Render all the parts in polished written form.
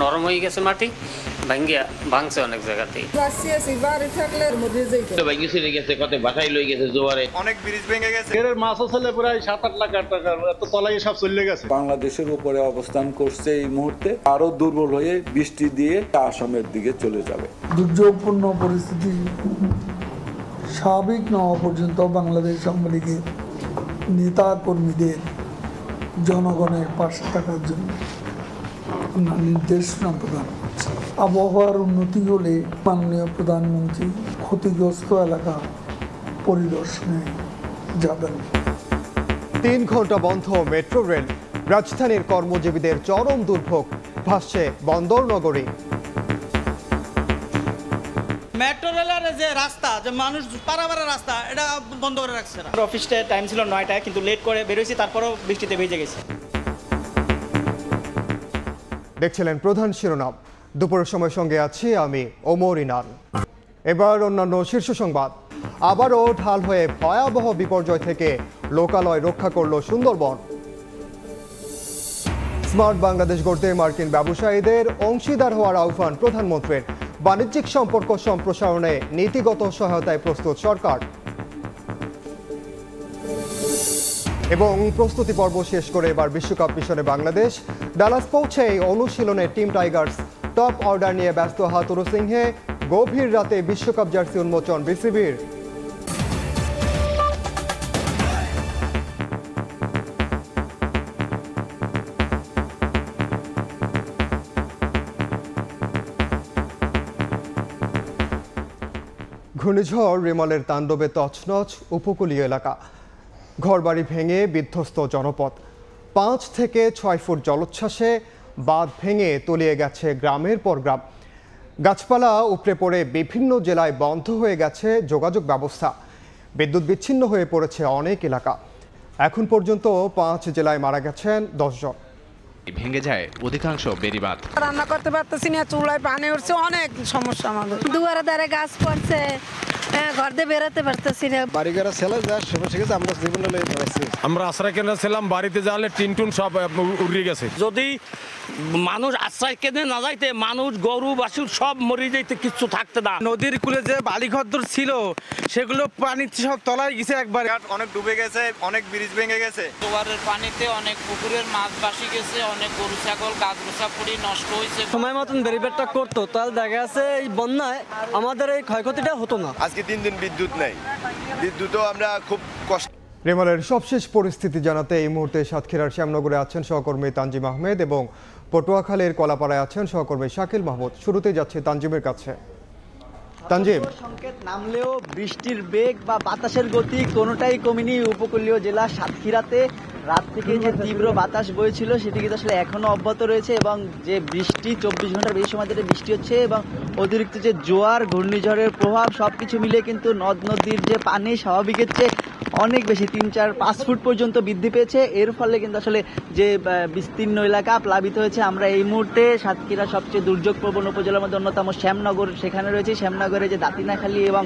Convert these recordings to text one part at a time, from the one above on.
নরম হয়ে গেছে মাটি, ভাঙছে অনেক জায়গাতেই। অনেক ব্রিজ ভেঙে গেছে। মাছ আসলে প্রায় 7-8 লাখ টাকা, এত তলায় সব চলে গেছে। বাংলাদেশের উপরে অবস্থান করছে এই মুহূর্তে, আরো দুর্বল হয়ে বৃষ্টি দিয়ে আসামের দিকে চলে যাবে। দুর্যোগপূর্ণ পরিস্থিতি স্বাভাবিক না হওয়া পর্যন্ত বাংলাদেশ আওয়ামী লীগের নেতা কর্মীদের জনগণের পাশে থাকার জন্য আমরা নির্দেশনা প্রদান করছি। আবহাওয়ার উন্নতি হলে মাননীয় প্রধানমন্ত্রী ক্ষতিগ্রস্ত এলাকা পরিদর্শনে যাবেন। 3 ঘন্টা বন্ধ মেট্রো রেল, রাজধানীর কর্মজীবীদের চরম দুর্ভোগ, ভাসছে বন্দর নগরী। মেট্রো রেলের যে রাস্তা, যে মানুষ পারাবার রাস্তা, এটা বন্ধ করে রাখছে। অফিসটা টাইম ছিল 9টায়, কিন্তু লেট করে বেরোইছি, তারপরেও বৃষ্টিতে ভিজে গেছে। দেখছিলেন প্রধান শিরোনাম, দুপুরের সময় সঙ্গে আছি আমি ওমর ইনান। এবার অন্যান্য শীর্ষ সংবাদ। আবারও ঢাল হয়ে ভয়াবহ বিপর্যয় থেকে লোকালয় রক্ষা করল সুন্দরবন। স্মার্ট বাংলাদেশ গড়তে মার্কিন ব্যবসায়ীদের অংশীদার হওয়ার আহ্বান প্রধানমন্ত্রীর। বাণিজ্যিক সম্পর্ক সম্প্রসারণে নীতিগত সহায়তায় প্রস্তুত সরকার। এবং প্রস্তুতি পর্ব শেষ করে এবার বিশ্বকাপ মিশনে বাংলাদেশ। ডালাস পৌঁছে অনুশীলনে টিম টাইগার্স। টপ অর্ডার নিয়ে ব্যস্ত হাতুরু সিংহে। গভীর রাতে বিশ্বকাপ জার্সি উন্মোচন বিসিবির। ঘূর্ণিঝড় রিমলের তাণ্ডবে তছনছ উপকূলীয় এলাকা, ঘরবাড়ি ভেঙে বিধ্বস্ত জনপদ। 5 থেকে 6 ফুট জলোচ্ছ্বাসে বাঁধ ভেঙে তলিয়ে গেছে গ্রামের পর গ্রাম। গাছপালা উপড়ে পড়ে বিভিন্ন জেলায় বন্ধ হয়ে গেছে যোগাযোগ ব্যবস্থা। বিদ্যুৎ বিচ্ছিন্ন হয়ে পড়েছে অনেক এলাকা। এখন পর্যন্ত 5 জেলায় মারা গেছেন 10 জন। ভেঙে যায় অধিকাংশ বেড়িবাঁধ। রান্না করতে পারতেছি না, চুলায় পানি উঠছে, অনেক সমস্যা আমাদের। দুয়ারে দ্বারে গাছ পড়ছে, ঘর দিয়ে বেরোতে পারতেছি না। বাড়ি ঘরে ছেলে যা সমস্যা গেছে, আমরা জীবনে লয়ে ধরেছি। আমরা আশ্রয় কেন্দ্রে ছিলাম, বাড়িতে যাওয়ালে টিনটুন সব উড়িয়ে গেছে। যদি মানুষ আশ্রয় কেন্দ্রে না যাইতে, মানুষ গরু বাছুর সব মরে যাইতে, কিচ্ছু থাকতে না। নদীর কূলে যে বালিঘর ছিল, সেগুলো পানিতে সব তলায় গেছে একবার। অনেক ডুবে গেছে, অনেক ব্রিজ ভেঙে গেছে। জোয়ারের পানিতে অনেক পুকুরের মাছ ভাসি গেছে, অনেক গরু ছাগল গাছ গোছা পড়ি নষ্ট হয়েছে। সময় মতন ব্যারিকেডটা করতো, তাহলে দেখা যাচ্ছে এই বন্যায় আমাদের এই ক্ষয়ক্ষতিটা হতো না। আজকে 3 দিন বিদ্যুৎ নেই, বিদ্যুৎও আমরা খুব কষ্ট। রিমলের সবশেষ পরিস্থিতি জানাতে এই মুহূর্তে সাতক্ষীরার শ্যামনগরে আছেন সহকর্মী তানজিম আহমেদ এবং পটুয়াখালীর কলাপাড়ায় আছেন সহকর্মী শাকিল মাহমুদ। শুরুতেই যাচ্ছে তানজিমের কাছে। তানজিম, সংকেত নামলেও বৃষ্টির বেগ বা বাতাসের গতি কোনোটাই কমেনি উপকূলীয় জেলা সাতক্ষীরাতে। রাত থেকে যে তীব্র বাতাস বইছিল সেটি কিন্তু আসলে এখনো অব্যাহত রয়েছে, এবং যে বৃষ্টি 24 ঘন্টার বেশি সময় ধরে বৃষ্টি হচ্ছে, এবং অতিরিক্ত যে জোয়ার ঘূর্ণিঝড়ের প্রভাব সবকিছু মিলে কিন্তু নদ নদীর যে পানি স্বাভাবিকের চেয়ে অনেক বেশি 3-4-5 ফুট পর্যন্ত বৃদ্ধি পেয়েছে। এর ফলে কিন্তু আসলে যে বিস্তীর্ণ এলাকা প্লাবিত হয়েছে। আমরা এই মুহূর্তে সাতক্ষীরা সবচেয়ে দুর্যোগপ্রবণ উপজেলার মধ্যে অন্যতম শ্যামনগর, সেখানে রয়েছে। শ্যামনগরে যে দাঁতিনাখালী এবং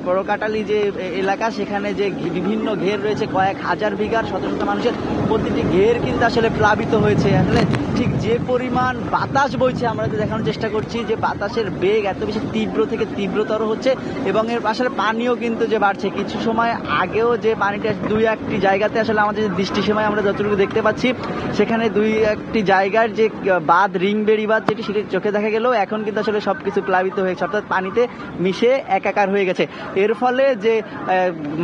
বড়কাটালি যে এলাকা, সেখানে যে বিভিন্ন ঘের রয়েছে, কয়েক হাজার বিঘার, শত শত মানুষের প্রতিটি ঘের কিন্তু আসলে প্লাবিত হয়েছে। আসলে ঠিক যে পরিমাণ বাতাস বইছে, আমরা দেখানোর চেষ্টা করছি যে বাতাসের বেগ এত বেশি তীব্র থেকে তীব্রতর হচ্ছে, এবং এর পাশে পানিও কিন্তু যে বাড়ছে। কিছু সময় আগেও যে পানিটা 2-1টি জায়গাতে আসলে আমাদের দৃষ্টিসীমায় আমরা যতটুকু দেখতে পাচ্ছি, সেখানে 2-1টি জায়গার যে বাঁধ, রিংবেড়ি বাঁধ যেটি, সেটি চোখে দেখা গেলেও এখন কিন্তু আসলে সবকিছু প্লাবিত হয়েছে, অর্থাৎ পানিতে মিশে একাকার হয়ে গেছে। এর ফলে যে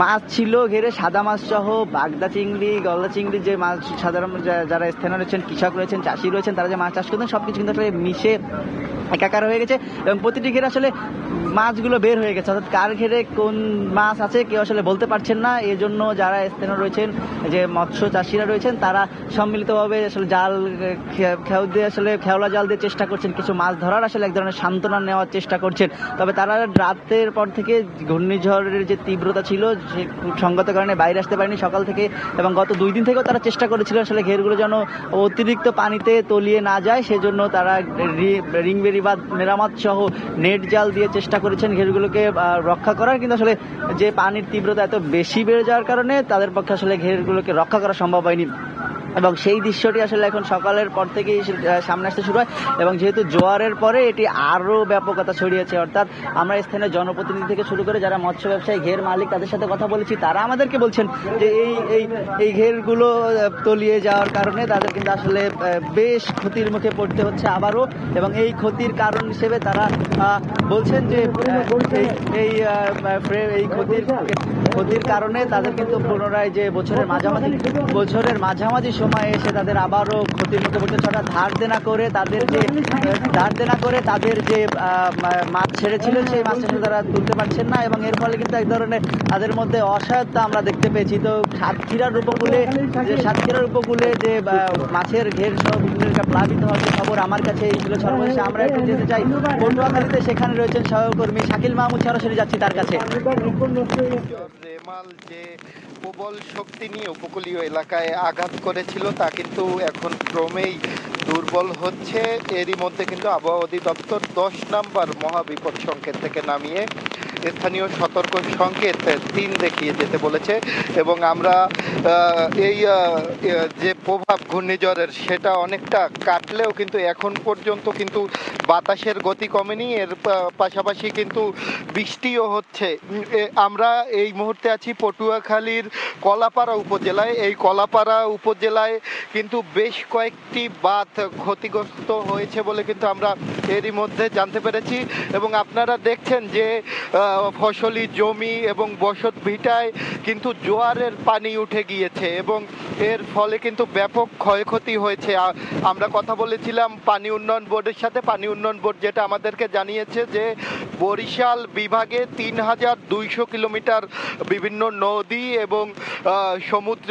মাছ ছিল ঘেরে, সাদা মাছ সহ বাগদা চিংড়ি, গলদা চিংড়ি, যে মাছ সাধারণ যারা স্থানীয় রয়েছেন, কৃষক রয়েছেন, চাষি রয়েছেন, তারা যে মাছ চাষ করতেন, সবকিছু কিন্তু আসলে মিশে একাকার হয়ে গেছে, এবং প্রতিটি ঘেরে আসলে মাছগুলো বের হয়ে গেছে, অর্থাৎ কার ঘেরে কোন মাছ আছে কেউ আসলে বলতে পারছেন না। এই জন্য যারা স্থানীয় রয়েছেন, যে মৎস্য চাষিরা রয়েছেন, তারা সম্মিলিতভাবে আসলে জাল খেউ দিয়ে, আসলে খেওলা জাল দিয়ে চেষ্টা করছেন কিছু মাছ ধরার, আসলে এক ধরনের সান্ত্বনা নেওয়ার চেষ্টা করছেন। তবে তারা রাতের পর থেকে ঘূর্ণিঝড়ের যে তীব্রতা ছিল, সে সঙ্গত কারণে বাইরে আসতে পারেনি সকাল থেকে, এবং গত 2 দিন থেকেও তারা চেষ্টা করেছিল আসলে ঘেরগুলো যেন অতিরিক্ত পানিতে তলিয়ে না যায়, সেজন্য তারা রিংবেড়ি বাঁধ মেরামত সহ নেট জাল দিয়ে চেষ্টা করেছেন ঘেরগুলোকে রক্ষা করার। কিন্তু আসলে যে পানির তীব্রতা এত বেশি বেড়ে যাওয়ার কারণে তাদের পক্ষে আসলে ঘেরগুলোকে রক্ষা করা সম্ভব হয়নি। এবং সেই দৃশ্যটি আসলে এখন সকালের পর থেকেই সামনে আসতে শুরু হয় এবং যেহেতু জোয়ারের পরে এটি আরও ব্যাপকতা ছড়িয়েছে। অর্থাৎ আমরা স্থানীয় জনপ্রতিনিধি থেকে শুরু করে যারা মৎস্য ব্যবসায়ী, ঘের মালিক, তাদের সাথে কথা বলেছি, তারা আমাদেরকে বলছেন যে এই ঘেরগুলো তলিয়ে যাওয়ার কারণে তাদের কিন্তু আসলে বেশ ক্ষতির মুখে পড়তে হচ্ছে আবারও, এবং এই ক্ষতির কারণ হিসেবে তারা বলছেন যে এই ক্ষতির কারণে তাদের কিন্তু পুনরায় যে বছরের মাঝামাঝি সময়ে এসে তাদের আবারও ক্ষতির মুখে পড়তে হচ্ছে। ধার দেনা করে তাদের যে মাছ ছেড়েছিলেন সেই মাছটা তারা তুলতে পারছেন না, এবং এর ফলে কিন্তু এক ধরনের তাদের মধ্যে অসহায়তা আমরা দেখতে পেয়েছি। তো সাতক্ষীরার উপকূলে যে মাছের ঘের সহ প্লাবিত হওয়ার খবর আমার কাছে এই ছিল সর্বশেষ। আমরা একটু যেতে চাই পটুয়াখালীতে, সেখানে রয়েছেন সহকর্মী শাকিল মাহমুদ, সরাসরি যাচ্ছি তার কাছে। রেমাল যে প্রবল শক্তি নিয়ে উপকূলীয় এলাকায় আঘাত করেছিল তা কিন্তু এখন ক্রমেই দুর্বল হচ্ছে। এরই মধ্যে কিন্তু আবহাওয়া অধিদপ্তর 10 নম্বর মহাবিপদ সংকেত থেকে নামিয়ে স্থানীয় সতর্ক সংকেত 3 দেখিয়ে যেতে বলেছে, এবং আমরা এই যে প্রভাব ঘূর্ণিঝড়ের সেটা অনেকটা কাটলেও কিন্তু এখন পর্যন্ত কিন্তু বাতাসের গতি কমেনি, এর পাশাপাশি কিন্তু বৃষ্টিও হচ্ছে। আমরা এই মুহূর্তে আছি পটুয়াখালীর কলাপাড়া উপজেলায়। এই কলাপাড়া উপজেলায় কিন্তু বেশ কয়েকটি বাঁধ ক্ষতিগ্রস্ত হয়েছে বলে কিন্তু আমরা এরই মধ্যে জানতে পেরেছি, এবং আপনারা দেখছেন যে ফসলি জমি এবং বসত ভিটায় কিন্তু জোয়ারের পানি উঠে গিয়েছে এবং এর ফলে কিন্তু ব্যাপক ক্ষয়ক্ষতি হয়েছে। আমরা কথা বলেছিলাম পানি উন্নয়ন বোর্ডের সাথে। পানি উন্নয়ন বোর্ড যেটা আমাদেরকে জানিয়েছে যে বরিশাল বিভাগে 3200 কিলোমিটার বিভিন্ন নদী এবং সমুদ্র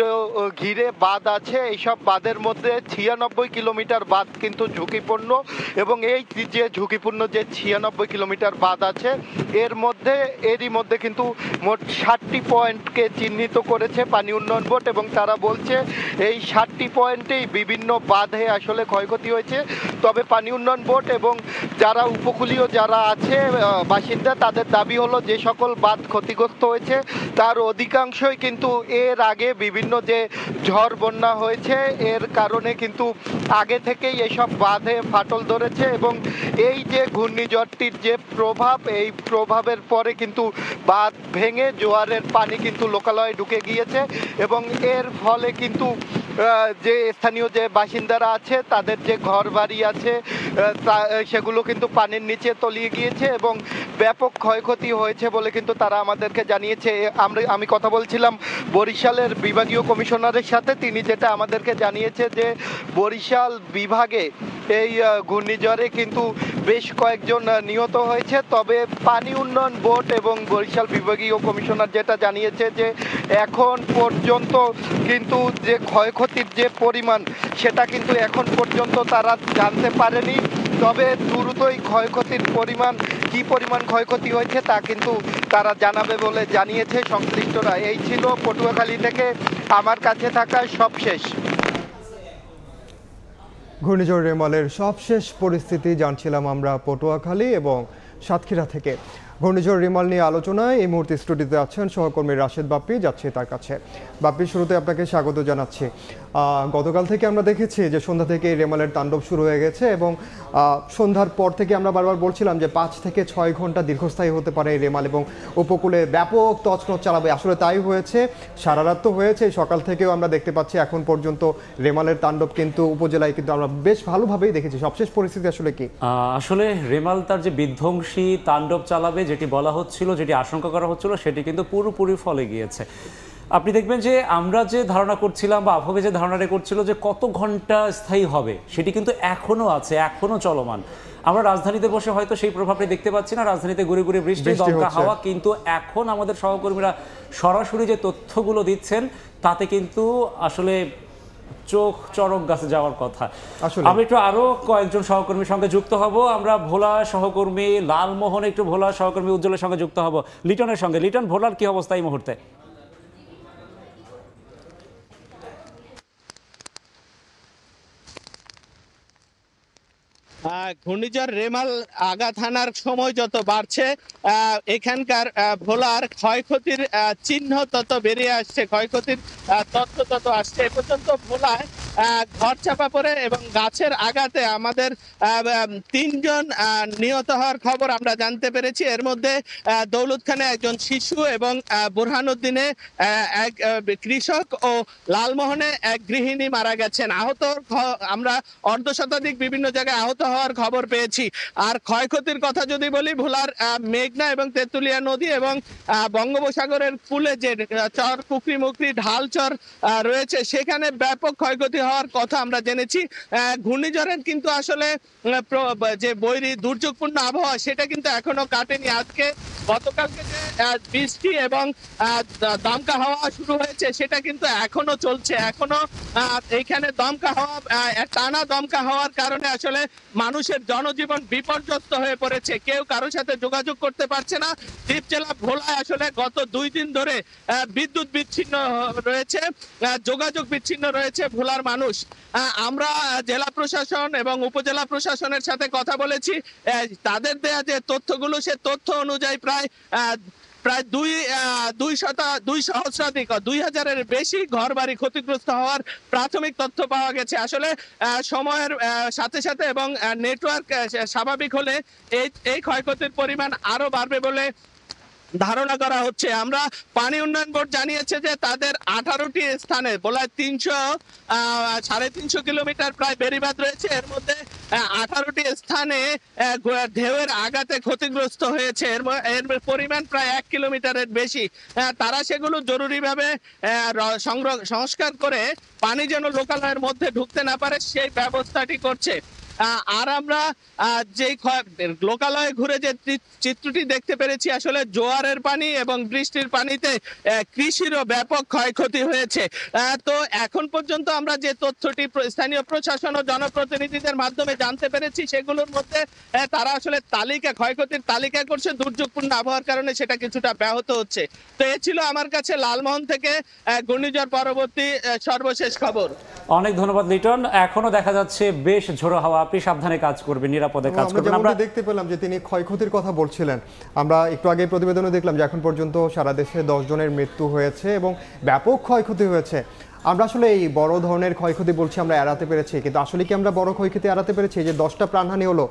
ঘিরে বাঁধ আছে। এইসব বাঁধের মধ্যে 96 কিলোমিটার বাঁধ কিন্তু ঝুঁকিপূর্ণ, এবং এই যে ঝুঁকিপূর্ণ যে 96 কিলোমিটার বাঁধ আছে এরই মধ্যে কিন্তু মোট 60টি পয়েন্টকে চিহ্নিত করেছে পানি উন্নয়ন বোর্ড, এবং তারা বলছে এই 60টি পয়েন্টেই বিভিন্ন বাঁধে আসলে ক্ষয়ক্ষতি হয়েছে। তবে পানি উন্নয়ন বোর্ড এবং যারা উপকূলীয় যারা আছে বাসিন্দা, তাদের দাবি হলো যে সকল বাঁধ ক্ষতিগ্রস্ত হয়েছে তার অধিকাংশই কিন্তু এর আগে বিভিন্ন যে ঝড় বন্যা হয়েছে এর কারণে কিন্তু আগে থেকেই এসব বাঁধে ফাটল ধরেছে, এবং এই যে ঘূর্ণিঝড়টির যে প্রভাব, এই প্রভাবের পরে কিন্তু বাঁধ ভেঙে জোয়ারের পানি কিন্তু লোকালয়ে ঢুকে গিয়েছে, এবং এর ফলে কিন্তু যে স্থানীয় যে বাসিন্দারা আছে তাদের যে ঘর বাড়ি আছে সেগুলো কিন্তু পানির নিচে তলিয়ে গিয়েছে এবং ব্যাপক ক্ষয়ক্ষতি হয়েছে বলে কিন্তু তারা আমাদেরকে জানিয়েছে। আমি কথা বলছিলাম বরিশালের বিভাগীয় কমিশনারের সাথে, তিনি যেটা আমাদেরকে জানিয়েছে যে বরিশাল বিভাগে এই ঘূর্ণিঝড়ে কিন্তু বেশ কয়েকজন নিহত হয়েছে। তবে পানি উন্নয়ন বোর্ড এবং বরিশাল বিভাগীয় কমিশনার যেটা জানিয়েছে যে এখন পর্যন্ত কিন্তু যে ক্ষয়ক্ষতির যে পরিমাণ সেটা কিন্তু এখন পর্যন্ত তারা জানতে পারেনি। তবে দ্রুতই ক্ষয়ক্ষতির পরিমাণ, কি পরিমাণ ক্ষয়ক্ষতি হয়েছে তা কিন্তু তারা জানাবে বলে জানিয়েছে সংশ্লিষ্টরা। এই ছিল পটুয়াখালী থেকে আমার কাছে থাকা সবশেষ। ঘূর্ণিঝড় রেমালের সবশেষ পরিস্থিতি জানছিলাম আমরা পটুয়াখালী এবং সাতক্ষীরা থেকে। ঘূর্ণিঝড় রেমাল নিয়ে আলোচনায় এই মুহূর্তে স্টুডিওতে আছেন সহকর্মী রাশেদ বাপ্পি, যাচ্ছে তার কাছে। বাপ্পি, শুরুতে আপনাকে স্বাগত জানাচ্ছি। গতকাল থেকে আমরা দেখেছি যে সন্ধ্যা থেকে রেমালের তাণ্ডব শুরু হয়ে গেছে, এবং সন্ধ্যার পর থেকে আমরা বারবার বলছিলাম যে 5 থেকে 6 ঘন্টা দীর্ঘস্থায়ী হতে পারে এই রেমাল, এবং উপকূলে ব্যাপক তছনছ চালাবে। আসলে তাই হয়েছে, সারা রাত তো হয়েছে, সকাল থেকেও আমরা দেখতে পাচ্ছি এখন পর্যন্ত রেমালের তাণ্ডব কিন্তু উপজেলায় কিন্তু আমরা বেশ ভালোভাবেই দেখেছি। সবশেষ পরিস্থিতি আসলে কি? আসলে রেমাল তার যে বিধ্বংসী তাণ্ডব চালাবে যেটি বলা হচ্ছিল, যেটি আশঙ্কা করা হচ্ছিল, সেটি কিন্তু পুরোপুরি ফলে গিয়েছে। আপনি দেখবেন যে আমরা যে ধারণা করছিলাম বা আবহাওয়া যে ধারণাটা করছিল যে কত ঘন্টা স্থায়ী হবে, সেটি কিন্তু এখনো আছে, এখনো চলমান। আমরা রাজধানীতে বসে হয়তো সেই প্রভাবটা দেখতে পাচ্ছি না, রাজধানীতে ঘুরে ঘুরে বৃষ্টি, দমকা হাওয়া, কিন্তু এখন আমাদের সহকর্মীরা সরাসরি যে তথ্যগুলো দিচ্ছেন তাতে কিন্তু আসলে চোখ চরক গাছে যাওয়ার কথা। আমি একটু আরো কয়েকজন সহকর্মীর সঙ্গে যুক্ত হব। আমরা ভোলা সহকর্মী লালমোহন, একটু ভোলা সহকর্মী উজ্জ্বলের সঙ্গে যুক্ত হব লিটনের সঙ্গে। লিটন, ভোলার কি অবস্থা এই মুহূর্তে? ঘূর্ণিঝড় রেমাল আঘাত হানার সময় যত বাড়ছে এখানকার ভোলার ক্ষয়ক্ষতির চিহ্ন তত বেরিয়ে আসছে, ক্ষয়ক্ষতির তথ্য তত আসছে। এ পর্যন্ত ভোলায় ঘর চাপা পড়ে এবং গাছের আঘাতে আমাদের 3 জন নিহত হওয়ার খবর আমরা জানতে পেরেছি। এর মধ্যে দৌলতখানে একজন শিশু এবং বুরহানুদ্দিনে এক কৃষক ও লালমোহনে এক গৃহিণী মারা গেছেন। আমরা অর্ধশতাধিক বিভিন্ন জায়গায় আহত হওয়ার খবর পেয়েছি। আর ক্ষয়ক্ষতির কথা যদি বলি, ভোলার মেঘনা এবং তেঁতুলিয়া নদী এবং বঙ্গোপসাগরের কূলে যে চর পুকুরি মুকরি ঢাল চর রয়েছে সেখানে ব্যাপক ক্ষয়ক্ষতি হওয়ার কথা আমরা জেনেছি। ঘূর্ণিঝড়ের কিন্তু আসলে যে বৈরী দুর্যোগপূর্ণ আবহাওয়া সেটা কিন্তু এখনো কাটেনি। আজকে গতকালকে যে বৃষ্টি এবং দমকা হাওয়া শুরু হয়েছে সেটা কিন্তু এখনো চলছে। এখনো এইখানে দমকা হাওয়া, টানা দমকা হওয়ার কারণে আসলে মানুষের জনজীবন বিপর্যস্ত হয়ে পড়েছে। কেউ কারোর সাথে যোগাযোগ করতে পারছে না। দ্বীপ জেলা ভোলায় আসলে গত 2 দিন ধরে বিদ্যুৎ বিচ্ছিন্ন রয়েছে, যোগাযোগ বিচ্ছিন্ন রয়েছে ভোলার মানুষ। আমরা জেলা প্রশাসন এবং উপজেলা প্রশাসনের সাথে কথা বলেছি। তাদের দেয়া যে তথ্যগুলো, সে তথ্য অনুযায়ী প্রায় 2 সহস্রাধিক 2000-এর বেশি ঘরবাড়ি ক্ষতিগ্রস্ত হওয়ার প্রাথমিক তথ্য পাওয়া গেছে। আসলে সময়ের সাথে সাথে এবং নেটওয়ার্ক স্বাভাবিক হলে এই ক্ষয়ক্ষতির পরিমাণ আরো বাড়বে বলে ধারণা করা হচ্ছে। আমরা পানি উন্নয়ন বোর্ড জানিয়েছে যে তাদের 18টি স্থানে বলা 300-350 কিলোমিটার প্রায় বেড়িবাঁধ রয়েছে। এর মধ্যে 18টি স্থানে ঢেউয়ের আঘাতে ক্ষতিগ্রস্ত হয়েছে। এর পরিমাণ প্রায় 1 কিলোমিটারের বেশি। তারা সেগুলো জরুরিভাবে সংস্কার করে পানি যেন লোকালয়ের মধ্যে ঢুকতে না পারে সেই ব্যবস্থাটি করছে। আর আমরা যে লোকালয়ে ঘুরে যে চিত্রটি দেখতে পেরেছি, আসলে জোয়ারের পানি এবং বৃষ্টির পানিতে কৃষিরও ব্যাপক ক্ষয়ক্ষতি হয়েছে। তো এখন পর্যন্ত আমরা যে তথ্যটি স্থানীয় প্রশাসন ও জনপ্রতিনিধিদের মাধ্যমে জানতে পেরেছি সেগুলোর মধ্যে তারা আসলে ক্ষয়ক্ষতির তালিকা করছে। দুর্যোগপূর্ণ আবহাওয়ার কারণে সেটা কিছুটা ব্যাহত হচ্ছে। তো এ ছিল আমার কাছে লালমোহন থেকে ঘূর্ণিঝড় পরবর্তী সর্বশেষ খবর। অনেক ধন্যবাদ লিটন। এখনো দেখা যাচ্ছে বেশ ঝোড়ো হাওয়া, আপনি সাবধানে কাজ করবেন, নিরাপদে কাজ করবেন। আমরা দেখতে পেলাম যে তিনি ক্ষয়ক্ষতির কথা বলছিলেন। আমরা একটু আগে প্রতিবেদনে দেখলাম যে এখন পর্যন্ত সারা দেশে 10 জনের মৃত্যু হয়েছে এবং ব্যাপক ক্ষয়ক্ষতি হয়েছে। আমরা আসলে এই বড় ধরনের ক্ষয়ক্ষতি বলছি আমরা এড়াতে পেরেছি, কিন্তু আসলে কি আমরা বড় ক্ষয়ক্ষতি এড়াতে পেরেছি? যে 10টা প্রাণহানি হলো,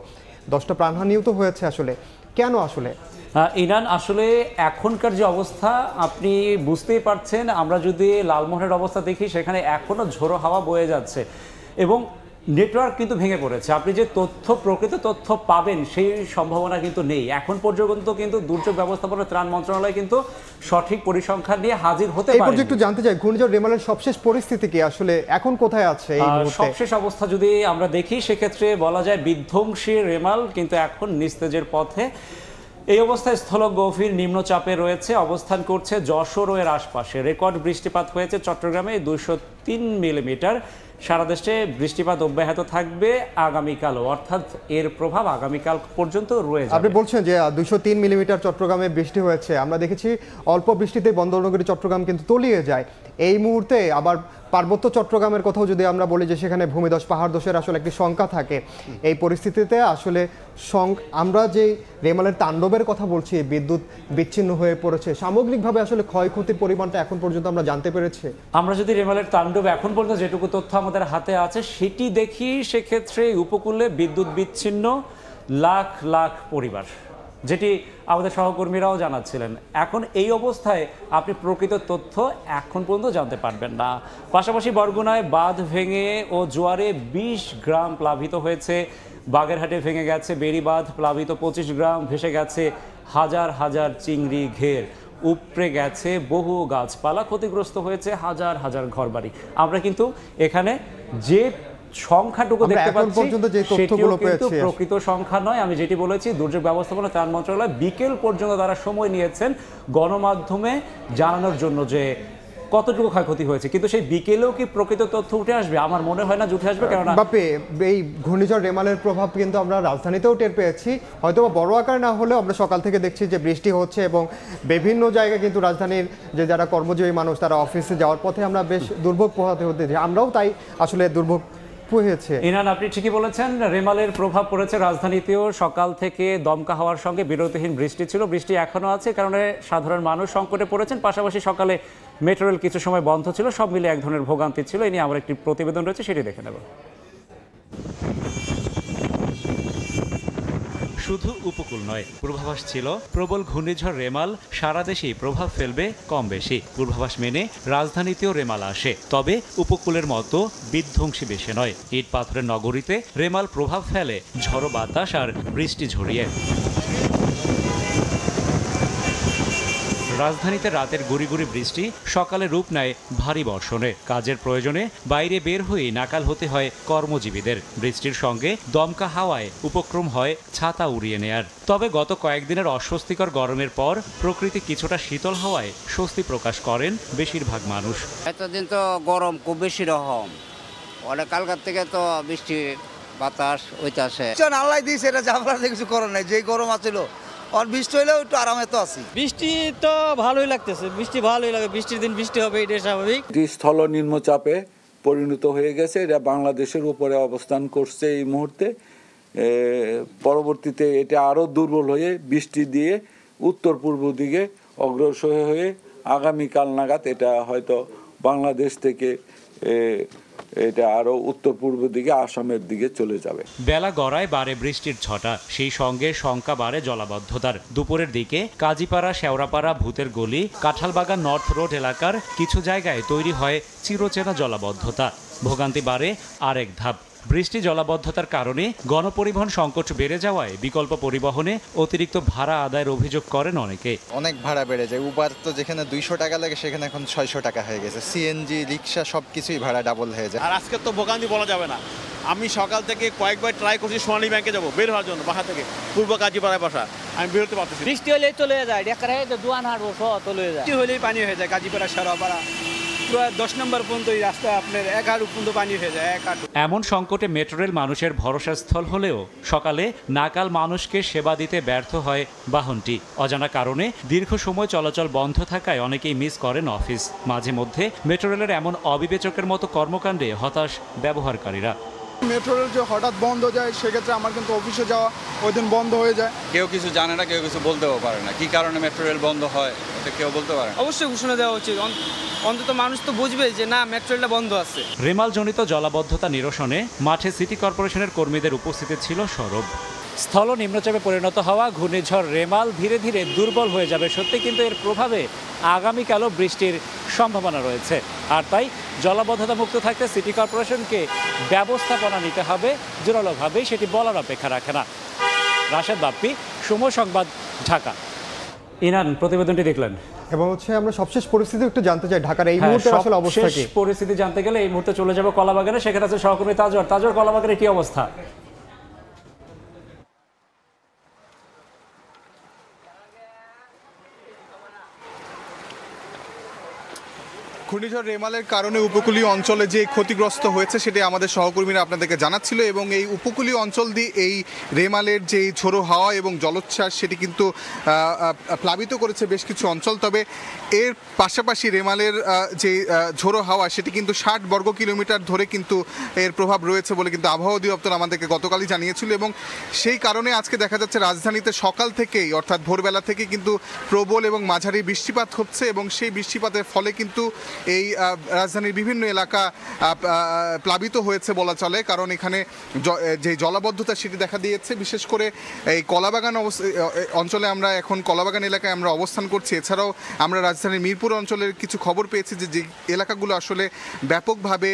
10টা প্রাণহানিও তো হয়েছে। আসলে কেন? আসলে ইনান, আসলে এখনকার যে অবস্থা আপনি বুঝতেই পারছেন। আমরা যদি লালমোহনের অবস্থা দেখি সেখানে এখনো ঝোড়ো হাওয়া বয়ে যাচ্ছে এবং নেটওয়ার্ক কিন্তু ভেঙে পড়েছে। আপনি যে প্রকৃত তথ্য পাবেন সেই সম্ভাবনা কিন্তু নেই। এখন পর্যন্ত কিন্তু দুর্যোগ ব্যবস্থাপনা ত্রাণ মন্ত্রণালয় কিন্তু সঠিক পরিসংখ্যান নিয়ে হাজির হতে পারে। একটু জানতে চাই ঘূর্ণিঝড় রেমালের সবশেষ পরিস্থিতি কি, আসলে এখন কোথায় আছে এই মুহূর্তে? সবশেষ অবস্থা যদি আমরা দেখি সেক্ষেত্রে বলা যায় বিধ্বংসী রেমাল কিন্তু এখন নিস্তেজের পথে। এই অবস্থায় স্থল গভীর নিম্নচাপে রয়েছে, অবস্থান করছে যশোর ও এর আশপাশে। রেকর্ড বৃষ্টিপাত হয়েছে চট্টগ্রামে 203 মিলিমিটার। সারা দেশে বৃষ্টিপাত অব্যাহত থাকবে আগামীকালও, অর্থাৎ এর প্রভাব আগামীকাল পর্যন্ত রয়েছে। আপনি বলছেন যে 203 মিলিমিটার চট্টগ্রামে বৃষ্টি হয়েছে। আমরা দেখেছি অল্প বৃষ্টিতে বন্দরনগরী চট্টগ্রাম কিন্তু তলিয়ে যায়। এই মুহূর্তে আবার পার্বত্য চট্টগ্রামের কথাও যদি আমরা বলি যে সেখানে ভূমিধস পাহাড়ধসের আসলে একটি শঙ্কা থাকে। এই পরিস্থিতিতে আসলে আমরা যে রেমালের তাণ্ডবের কথা বলছি, বিদ্যুৎ বিচ্ছিন্ন হয়ে পড়েছে, সামগ্রিকভাবে আসলে ক্ষয়ক্ষতির পরিমাণটা এখন পর্যন্ত আমরা জানতে পেরেছি। আমরা যদি রেমালের তাণ্ডব এখন পর্যন্ত যেটুকু তথ্য আমাদের হাতে আছে সেটি দেখি, সেক্ষেত্রে উপকূলে বিদ্যুৎ বিচ্ছিন্ন লাখ লাখ পরিবার, যেটি আমাদের সহকর্মীরাও জানাচ্ছিলেন। এখন এই অবস্থায় আপনি প্রকৃত তথ্য এখন পর্যন্ত জানতে পারবেন না। পাশাপাশি বরগুনায় বাঁধ ভেঙে ও জোয়ারে 20 গ্রাম প্লাবিত হয়েছে। বাগেরহাটে ভেঙে গেছে বেড়িবাঁধ, প্লাবিত 25 গ্রাম, ভেসে গেছে হাজার হাজার চিংড়ি ঘের, উপড়ে গেছে বহু গাছপালা, ক্ষতিগ্রস্ত হয়েছে হাজার হাজার ঘরবাড়ি। আমরা কিন্তু এখানে যে সংখ্যাটুকু দেখতে পাচ্ছি সেটিও কিন্তু প্রকৃত সংখ্যা নয়। আমি যেটি বলেছি, দুর্যোগ ব্যবস্থাপনা ত্রাণ মন্ত্রণালয় বিকেল পর্যন্ত তারা সময় নিয়েছেন গণমাধ্যমে জানানোর জন্য যে কতটুকু ক্ষয়ক্ষতি হয়েছে, কিন্তু সেই বিকেলেও কি প্রকৃত তথ্য উঠে আসবে? আমার মনে হয় না উঠে আসবে। কেননা এই ঘূর্ণিঝড় রেমালের প্রভাব কিন্তু আমরা রাজধানীতেও টের পেয়েছি, হয়তো বড় আকার না হলেও আমরা সকাল থেকে দেখছি যে বৃষ্টি হচ্ছে এবং বিভিন্ন জায়গায় কিন্তু রাজধানীর যে যারা কর্মজীবী মানুষ তারা অফিসে যাওয়ার পথে আমরা বেশ দুর্ভোগ পোহাতে হতে, আমরাও তাই আসলে দুর্ভোগ হয়েছে। ইনান, আপনি ঠিকই বলেছেন, রেমালের প্রভাব পড়েছে রাজধানীতেও। সকাল থেকে দমকা হওয়ার সঙ্গে বিরতিহীন বৃষ্টি ছিল, বৃষ্টি এখনো আছে, কারণে সাধারণ মানুষ সংকটে পড়েছেন। পাশাপাশি সকালে মেট্রো রেল কিছু সময় বন্ধ ছিল, সব মিলে এক ধরনের ভোগান্তি ছিল। এই নিয়ে আমার একটি প্রতিবেদন রয়েছে, সেটি দেখে নেব। শুধু উপকূল নয়, পূর্বাভাস ছিল প্রবল ঘূর্ণিঝড় রেমাল সারা দেশেই প্রভাব ফেলবে কম বেশি। পূর্বাভাস মেনে রাজধানীতেও রেমাল আসে, তবে উপকূলের মতো বিধ্বংসী বেশি নয়। ইট পাথরের নগরীতে রেমাল প্রভাব ফেলে ঝড়ো বাতাস আর বৃষ্টি ঝরিয়ে। রাজধানীতে রাতের গুড়ি গুড়ি বৃষ্টি সকালে রূপ নেয় ভারী বর্ষণে। কাজের প্রয়োজনে বাইরে বের হয়ে নাকাল হতে হয় কর্মজীবীদের। বৃষ্টির সঙ্গে দমকা হাওয়ায় উপক্রম হয় ছাতা উড়িয়ে নেয়ার। তবে গত কয়েকদিনের অস্বস্তিকর গরমের পর প্রকৃতি কিছুটা শীতল হওয়ায় স্বস্তি প্রকাশ করেন বেশিরভাগ মানুষ। এতদিন তো গরম খুব বেশি রকম, অনেক কালকার থেকে তো বৃষ্টি বাতাস ওইটাছে। আল্লাহ দিয়েছে, এটা জাফরার কিছু করার নাই, যে গরম আছিল আর বৃষ্টি হইলেও একটু আরামে তো আছি। বৃষ্টি তো ভালোই লাগতেছে, বৃষ্টি ভালোই লাগে, বৃষ্টির দিন বৃষ্টি হবে, এটা স্বাভাবিক। স্থল নিম্নচাপে পরিণত হয়ে গেছে, এটা বাংলাদেশের উপরে অবস্থান করছে এই মুহূর্তে। পরবর্তীতে এটা আরও দুর্বল হয়ে বৃষ্টি দিয়ে উত্তর পূর্ব দিকে অগ্রসর হয়ে আগামীকাল নাগাদ এটা হয়তো বাংলাদেশ থেকে এটা আরো উত্তর পূর্ব দিকে আসামের দিকে চলে যাবে। বেলা গড়ায় বাড়ে বৃষ্টির ছটা, সেই সঙ্গে শঙ্কা বাড়ে জলাবদ্ধতার। দুপুরের দিকে কাজীপাড়া, শেওড়াপাড়া, ভূতের গলি, কাঁঠালবাগান নর্থ রোড এলাকার কিছু জায়গায় তৈরি হয় চিরচেনা জলাবদ্ধতা। ভোগান্তি বাড়ে আরেক ধাপ। বৃষ্টি জলাবদ্ধতার কারণে গণপরিবহন সংকট বেড়ে যাওয়ায় বিকল্প পরিবহনে অতিরিক্ত ভাড়া আদায়ের অভিযোগ করেন অনেকে। অনেক ভাড়া বেড়ে যায়, উবার তো যেখানে 200 টাকা লাগে সেখানে এখন 600 টাকা হয়ে গেছে। সিএনজি, রিক্সা সবকিছুই ভাড়া ডাবল হয়ে যায়। আর আজকে তো ভোগান্তি বলা যাবে না। আমি সকাল থেকে কয়েকবার ট্রাই করছি সোনালী ব্যাংকে যাবো, বের হওয়ার জন্য বাসা থেকে, পূর্ব কাজীপাড়ায় বাসা, আমি বেরোতে পারতেছি। বৃষ্টি হলেই চলে যায়, দোয়ান হাট চলে যায়, বৃষ্টি হলেই পানি হয়ে যায়। কাজীপাড়া, শেওড়াপাড়া 10 নম্বর পর্যন্ত এই রাস্তা আপনার 1 হাঁটু পর্যন্ত পানি হয়ে যায়, 1 হাঁটু। এমন সংকটে মেট্রো রেল মানুষের ভরসাস্থল হলেও সকালে নাকাল মানুষকে সেবা দিতে ব্যর্থ হয় বাহনটি। অজানা কারণে দীর্ঘ সময় চলাচল বন্ধ থাকায় অনেকেই মিস করেন অফিস। মাঝে মধ্যে মেট্রো রেলের এমন অবিবেচকের মতো কর্মকাণ্ডে হতাশ ব্যবহারকারীরা। মেট্রো রেল যে হঠাৎ বন্ধ যায়, সেক্ষেত্রে আমার কিন্তু অফিসে যাওয়া ওই দিন বন্ধ হয়ে যায়। কেউ কিছু জানে না, কেউ কিছু বলতেও পারে না কি কারণে মেট্রো রেল বন্ধ হয়, এটা কেউ বলতে পারে না। অবশ্যই ঘোষণা দেওয়া উচিত, অন্তত মানুষ তো বুঝবে যে না, মেট্রো রেলটা বন্ধ আছে। রেমালজনিত জলাবদ্ধতা নিরসনে মাঠে সিটি কর্পোরেশনের কর্মীদের উপস্থিতি ছিল সরব। স্থল নিম্নচাপে পরিণত হওয়া ঘূর্ণিঝড় রেমাল ধীরে ধীরে দুর্বল হয়ে যাবে সত্যি, কিন্তু এর প্রভাবে আগামীকালও বৃষ্টির সম্ভাবনা রয়েছে। আর তাই জলাবদ্ধতা মুক্ত থাকতে সিটি কর্পোরেশনকে ব্যবস্থাপনা নিতে হবে জোরালোভাবে, সেটি বলার অপেক্ষা রাখে না। রাশেদ বাপ্পি, সময় সংবাদ, ঢাকা। ইনান, প্রতিবেদনটি দেখলেন এবং আমরা সবশেষ পরিস্থিতি একটু জানতে চাই ঢাকার এই মুহূর্তে আসলে অবস্থা কি। পরিস্থিতি জানতে গেলে এই মুহূর্তে চলে যাব কলাবাগানে, সেখানে আছে সহকর্মী তাজওয়ার। তাজওয়ার, কলাবাগানের কি অবস্থা? ঘূর্ণিঝড় রেমালের কারণে উপকূলীয় অঞ্চলে যে ক্ষতিগ্রস্ত হয়েছে সেটি আমাদের সহকর্মীরা আপনাদেরকে জানাচ্ছিল, এবং এই উপকূলীয় অঞ্চল দিয়ে এই রেমালের যে ঝোড়ো হাওয়া এবং জলোচ্ছ্বাস সেটি কিন্তু প্লাবিত করেছে বেশ কিছু অঞ্চল। তবে এর পাশাপাশি রেমালের যে ঝোড়ো হাওয়া সেটি কিন্তু 60 বর্গ কিলোমিটার ধরে কিন্তু এর প্রভাব রয়েছে বলে কিন্তু আবহাওয়া অধিদপ্তর আমাদেরকে গতকালই জানিয়েছিল, এবং সেই কারণে আজকে দেখা যাচ্ছে রাজধানীতে সকাল থেকেই অর্থাৎ ভোরবেলা থেকে কিন্তু প্রবল এবং মাঝারি বৃষ্টিপাত হচ্ছে, এবং সেই বৃষ্টিপাতের ফলে কিন্তু এই রাজধানীর বিভিন্ন এলাকা প্লাবিত হয়েছে বলা চলে, কারণ এখানে যে জলাবদ্ধতা সেটি দেখা দিয়েছে। বিশেষ করে এই কলাবাগান অঞ্চলে, আমরা এখন কলাবাগান এলাকায় আমরা অবস্থান করছি। এছাড়াও আমরা রাজধানীর মিরপুর অঞ্চলের কিছু খবর পেয়েছি যে এলাকাগুলো আসলে ব্যাপকভাবে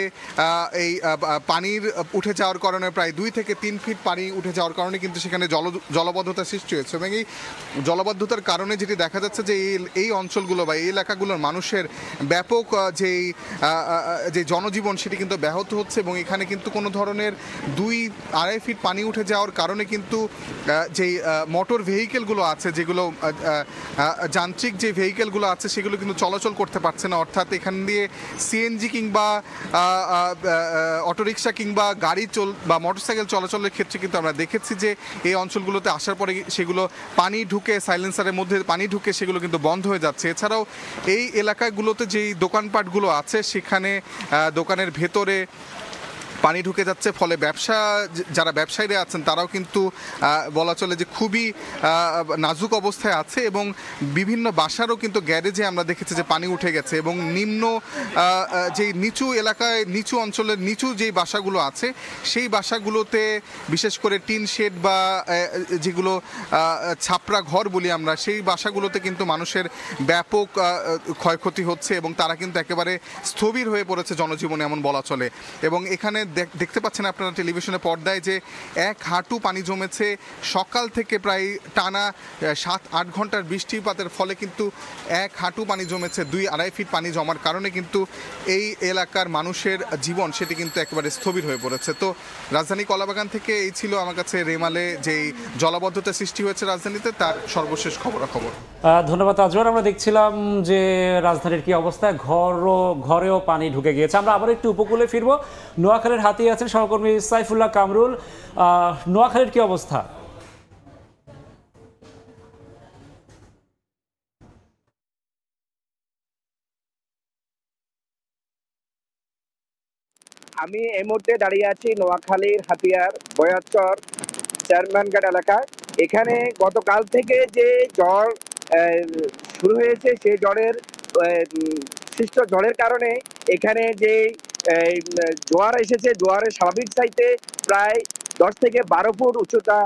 এই পানির উঠে যাওয়ার কারণে প্রায় 2 থেকে 3 ফিট পানি উঠে যাওয়ার কারণে কিন্তু সেখানে জলাবদ্ধতা সৃষ্টি হয়েছে, এবং এই জলাবদ্ধতার কারণে যেটি দেখা যাচ্ছে যে এই অঞ্চলগুলো বা এই এলাকাগুলোর মানুষের ব্যাপক যে জনজীবন সেটি কিন্তু ব্যাহত হচ্ছে, এবং এখানে কিন্তু কোনো ধরনের 2-2.5 ফিট পানি উঠে যাওয়ার কারণে কিন্তু যেই মোটর ভেহিকেলগুলো আছে, যেগুলো যান্ত্রিক যে ভেহিকেলগুলো আছে সেগুলো কিন্তু চলাচল করতে পারছে না। অর্থাৎ এখান দিয়ে সিএনজি কিংবা অটোরিকশা কিংবা গাড়ি বা মোটরসাইকেল চলাচলের ক্ষেত্রে কিন্তু আমরা দেখেছি যে এই অঞ্চলগুলোতে আসার পরে সেগুলো পানি ঢুকে, সাইলেন্সারের মধ্যে পানি ঢুকে সেগুলো কিন্তু বন্ধ হয়ে যাচ্ছে। এছাড়াও এই এলাকাগুলোতে যেই দোকানপাটগুলো আছে সেখানে দোকানের ভেতরে পানি ঢুকে যাচ্ছে, ফলে যারা ব্যবসায়ীরা আছেন তারাও কিন্তু বলা চলে যে খুবই নাজুক অবস্থায় আছে, এবং বিভিন্ন বাসারও কিন্তু গ্যারেজে আমরা দেখেছি যে পানি উঠে গেছে, এবং নিম্ন যে নিচু এলাকায় নিচু অঞ্চলের নিচু যেই বাসাগুলো আছে সেই বাসাগুলোতে বিশেষ করে টিন শেড বা যেগুলো ছাপরা ঘর বলি আমরা, সেই বাসাগুলোতে কিন্তু মানুষের ব্যাপক ক্ষয়ক্ষতি হচ্ছে এবং তারা কিন্তু একেবারে স্থবির হয়ে পড়েছে জনজীবনে এমন বলা চলে। এবং এখানে দেখতে পাচ্ছেন আপনারা টেলিভিশনের পর্দায় যে 1 হাঁটু পানি জমেছে সকাল থেকে, প্রায় টানা 7-8 ঘন্টার বৃষ্টিপাতের ফলে কিন্তু 1 হাঁটু পানি জমেছে। 2-2.5 ফিট পানি জমার কারণে কিন্তু এই এলাকার মানুষের জীবন সেটি কিন্তু একেবারে স্থবির হয়ে পড়েছে। তো রাজধানী কলাবাগান থেকে এই ছিল আমার কাছে রেমালে যেই জলাবদ্ধতা সৃষ্টি হয়েছে রাজধানীতে তার সর্বশেষ খবরাখবর। ধন্যবাদ আজওয়ার। আমরা দেখছিলাম যে রাজধানীর কি অবস্থা, ঘরেও পানি ঢুকে গিয়েছে। আমরা আবার একটু উপকূলে ফিরবো। নোয়াখালীর হাতিয়ে আছেন সহকর্মী সাইফুল্লাহ কামরুল। নোয়াখালীর কি অবস্থা? আমি এই মুহূর্তে দাঁড়িয়ে আছি নোয়াখালীর হাতিয়ার বয়াচর চেয়ারম্যানঘাট এলাকায়। এখানে গতকাল থেকে যে ঝড় শুরু হয়েছে সেই ঝড়ের সৃষ্ট ঝড়ের কারণে এখানে যে জোয়ার এসেছে, জোয়ারের স্বাভাবিক চাইতে প্রায় 10 থেকে 12 ফুট উচ্চতা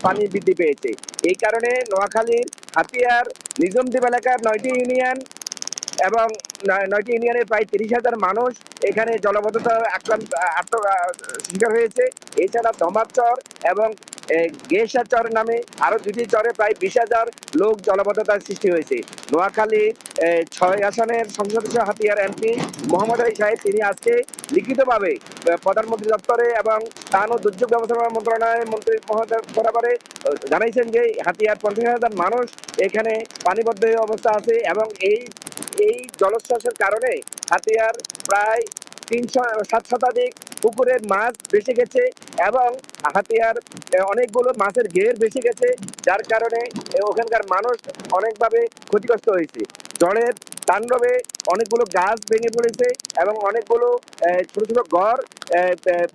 পানি বৃদ্ধি পেয়েছে। এই কারণে নোয়াখালীর হাতিয়ার নিজমদ্বীপ এলাকার 9টি ইউনিয়ন এবং 9টি ইউনিয়নের প্রায় 30,000 মানুষ এখানে জলবদ্ধতা শিকার হয়েছে। এছাড়া ধমাচর এবং গেশা চর নামে আরো 2টি চরে প্রায় 20,000 লোক জলবদ্ধতার সৃষ্টি হয়েছে। নোয়াখালী 6 আসনের সংসদ সদস্য হাতিয়ার এমপি মোহাম্মদ আলী সাহেব তিনি আজকে লিখিতভাবে প্রধানমন্ত্রী দপ্তরে এবং ত্রাণ ও দুর্যোগ ব্যবস্থাপনা মন্ত্রণালয়ের মন্ত্রী মহোদয় বরাবরে জানাইছেন যে হাতিয়ার 50,000 মানুষ এখানে পানিবদ্ধ হয়ে অবস্থা আছে এবং এই জলোচ্ছ্বাসের কারণে হাতিয়ার প্রায় 307 শতাধিক পুকুরের মাছ ভেসে গেছে এবং হাতিয়ার অনেকগুলো মাছের ঘের ভেসে গেছে, যার কারণে ওখানকার মানুষ অনেকভাবে ক্ষতিগ্রস্ত হয়েছে। ঝড়ের তাণ্ডবে অনেকগুলো গাছ ভেঙে পড়েছে এবং অনেকগুলো ছোট ছোট ঘর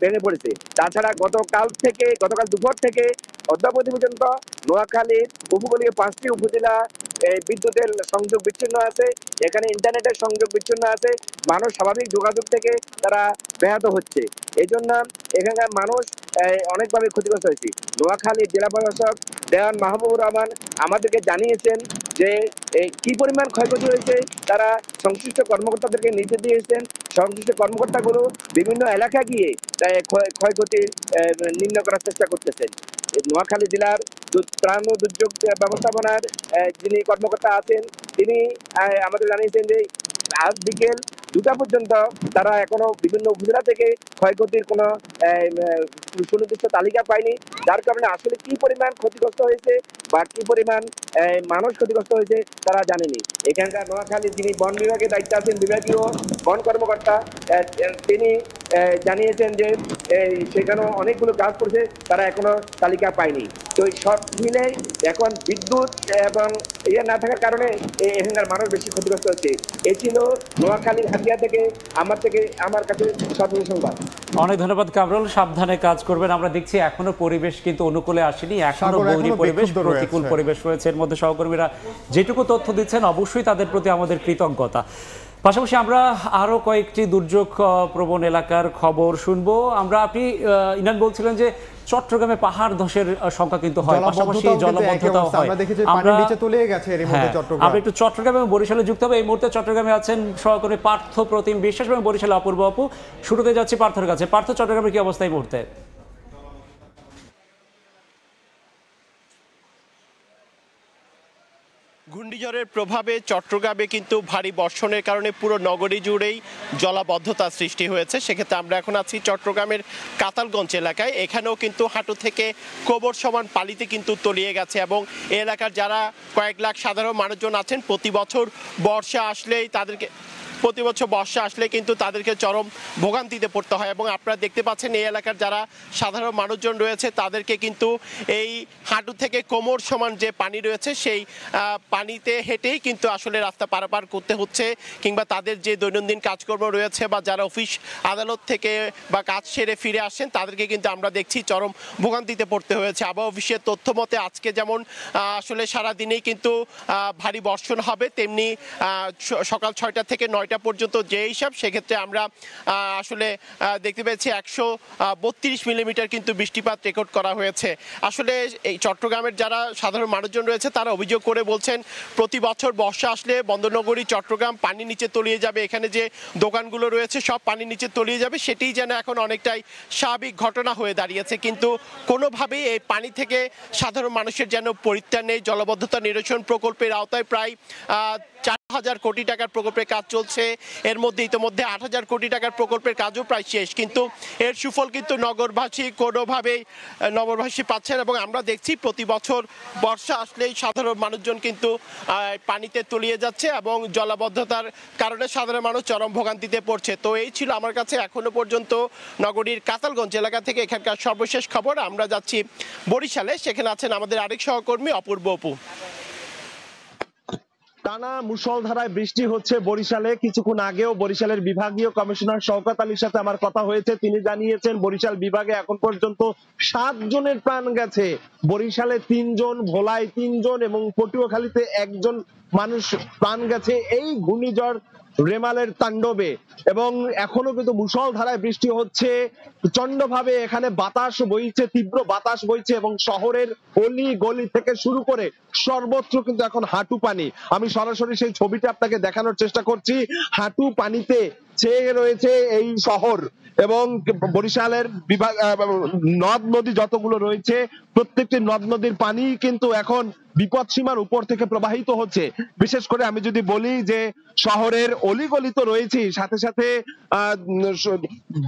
ভেঙে পড়েছে। তাছাড়া গতকাল দুপুর থেকে অদ্যাবধি পর্যন্ত নোয়াখালীর উপকূলীয় 5টি উপজেলা বিদ্যুতের সংযোগ বিচ্ছিন্ন আছে, এখানে ইন্টারনেটের সংযোগ বিচ্ছিন্ন আছে, মানুষ স্বাভাবিক যোগাযোগ থেকে তারা ব্যাহত হচ্ছে। এই জন্য এখানকার মানুষ অনেকভাবে ক্ষতিগ্রস্ত হয়েছে। নোয়াখালী জেলা প্রশাসক দেওয়ান মাহবুবুর রহমান আমাদেরকে জানিয়েছেন যে কি পরিমাণ ক্ষয়ক্ষতি হয়েছে তারা সংশ্লিষ্ট কর্মকর্তাদেরকে নির্দেশ দিয়েছেন। সংশ্লিষ্ট কর্মকর্তাগুলো বিভিন্ন এলাকা গিয়ে ক্ষয়ক্ষতি নির্ণয় করার চেষ্টা করতেছেন। নোয়াখালী জেলার ত্রাণ ও দুর্যোগ ব্যবস্থাপনার যিনি কর্মকর্তা আছেন তিনি আমাদের জানিয়েছেন যে আজ বিকেল 2টা পর্যন্ত তারা এখনো বিভিন্ন উপজেলা থেকে ক্ষয়ক্ষতির কোনো সুনির্দিষ্ট তালিকা পায়নি, যার কারণে আসলে কি পরিমাণ ক্ষতিগ্রস্ত হয়েছে বা কি পরিমাণ মানুষ ক্ষতিগ্রস্ত হয়েছে তারা জানেনি। এখানকার নোয়াখালী যিনি বন বিভাগের দায়িত্বে আছেন বিভাগীয় বন কর্মকর্তা তিনি জানিয়েছেন যে সেখানেও অনেকগুলো কাজ করছে, তারা এখনো তালিকা পায়নি। তো সব মিলে এখন বিদ্যুৎ এবং না থাকার কারণে এখানকার মানুষ বেশি ক্ষতিগ্রস্ত হচ্ছে। এই ছিল নোয়াখালীর হাতিয়া থেকে আমার কাছে সর্বশেষ সংবাদ। অনেক ধন্যবাদ কামরুল, সাবধানে কাজ করবেন। আমরা দেখছি এখনো পরিবেশ কিন্তু অনুকূলে আসেনি, এখনো বৈরী পরিবেশ, প্রতিকূল পরিবেশ রয়েছে। এর মধ্যে সহকর্মীরা যেটুকু তথ্য দিচ্ছেন অবশ্যই তাদের প্রতি আমাদের কৃতজ্ঞতা। পাশাপাশি আমরা আরো কয়েকটি দুর্যোগ প্রবণ এলাকার খবর শুনবো। আপনি ইনান বলছিলেন যে চট্টগ্রামে পাহাড় ধসের সংখ্যা কিন্তু হয়, পাশাপাশি জলবদ্ধতাও হয়। আমরা একটু চট্টগ্রাম এবং বরিশালে যুক্ত হবে। এই মুহূর্তে চট্টগ্রামে আছেন সহকর্মী পার্থ প্রতিম বিশ্বাস এবং বরিশালে অপূর্ব আপু। শুরুতে যাচ্ছি পার্থর কাছে। পার্থ, চট্টগ্রামের কি অবস্থা এই মুহূর্তে? ঘূর্ণিঝড়ের প্রভাবে চট্টগ্রামে কিন্তু ভারী বর্ষণের কারণে পুরো নগরী জুড়েই জলাবদ্ধতার সৃষ্টি হয়েছে। সেক্ষেত্রে আমরা এখন আছি চট্টগ্রামের কাতালগঞ্জ এলাকায়। এখানেও কিন্তু হাঁটু থেকে কোমর সমান পানিতে কিন্তু তলিয়ে গেছে এবং এই এলাকার যারা কয়েক লাখ সাধারণ মানুষজন আছেন প্রতি বছর বর্ষা আসলেই তাদেরকে প্রতি বছর বর্ষা আসলে কিন্তু তাদেরকে চরম ভোগান্তিতে পড়তে হয়। এবং আপনারা দেখতে পাচ্ছেন এই এলাকার যারা সাধারণ মানুষজন রয়েছে তাদেরকে কিন্তু এই হাঁটু থেকে কোমর সমান যে পানি রয়েছে সেই পানিতে হেঁটেই কিন্তু আসলে রাস্তা পারাপার করতে হচ্ছে, কিংবা তাদের যে দৈনন্দিন কাজকর্ম রয়েছে বা যারা অফিস আদালত থেকে বা কাজ সেরে ফিরে আসেন তাদেরকে কিন্তু আমরা দেখছি চরম ভোগান্তিতে পড়তে হয়েছে। আবহাওয়া অফিসের তথ্য মতে আজকে যেমন আসলে সারা দিনেই কিন্তু ভারী বর্ষণ হবে, তেমনি সকাল 6টা থেকে 9টা পর্যন্ত যে হিসাব, সেক্ষেত্রে আমরা আসলে দেখতে পেয়েছি 132 মিলিমিটার কিন্তু বৃষ্টিপাত রেকর্ড করা হয়েছে। আসলে এই চট্টগ্রামের যারা সাধারণ মানুষজন রয়েছে তারা অভিযোগ করে বলছেন প্রতি বছর বর্ষা আসলে বন্দরনগরী চট্টগ্রাম পানির নিচে তলিয়ে যাবে, এখানে যে দোকানগুলো রয়েছে সব পানির নিচে তলিয়ে যাবে, সেটিই যেন এখন অনেকটাই স্বাভাবিক ঘটনা হয়ে দাঁড়িয়েছে। কিন্তু কোনোভাবেই এই পানি থেকে সাধারণ মানুষের যেন পরিত্রাণ নেই। জলাবদ্ধতা নিরসন প্রকল্পের আওতায় প্রায় 4,000 কোটি টাকার প্রকল্পের কাজ চলছে, এর মধ্যে ইতিমধ্যে 8,000 কোটি টাকার প্রকল্পের কাজও প্রায় শেষ, কিন্তু এর সুফল কিন্তু নগরবাসী কোনোভাবেই পাচ্ছেন। এবং আমরা দেখছি প্রতি বছর বর্ষা আসলেই সাধারণ মানুষজন কিন্তু পানিতে তলিয়ে যাচ্ছে এবং জলাবদ্ধতার কারণে সাধারণ মানুষ চরম ভোগান্তিতে পড়ছে। তো এই ছিল আমার কাছে এখনো পর্যন্ত নগরীর কাতালগঞ্জ এলাকা থেকে এখানকার সর্বশেষ খবর। আমরা যাচ্ছি বরিশালে, সেখানে আছেন আমাদের আরেক সহকর্মী অপূর্ব অপু। টানা মুষলধারায় বৃষ্টি হচ্ছে বরিশালে। কিছুক্ষণ আগেও বরিশালের বিভাগীয় কমিশনার শওকত আলীর সাথে আমার কথা হয়েছে, তিনি জানিয়েছেন বরিশাল বিভাগে এখন পর্যন্ত 7 জনের প্রাণ গেছে। বরিশালে 3 জন, ভোলায় 3 জন এবং পটুয়াখালীতে 1 জন মানুষ প্রাণ গেছে এই ঘূর্ণিঝড় রেমালের তাণ্ডবে। এবং এখনো কিন্তু মুষলধারায় বৃষ্টি হচ্ছে প্রচন্ডভাবে, এখানে বাতাস বইছে, তীব্র বাতাস বইছে এবং শহরের অলি গলি থেকে শুরু করে সর্বত্র কিন্তু এখন হাঁটু পানি। আমি সরাসরি সেই ছবিটা আপনাকে দেখানোর চেষ্টা করছি। হাঁটু পানিতে ছেয়ে রয়েছে এই শহর এবং বরিশালের নদ নদী যতগুলো রয়েছে প্রত্যেকটি নদ নদীর পানি কিন্তু এখন বিপদ সীমার উপর থেকে প্রবাহিত হচ্ছে। বিশেষ করে আমি যদি বলি যে শহরের অলিগলি তো রয়েছে, সাথে সাথে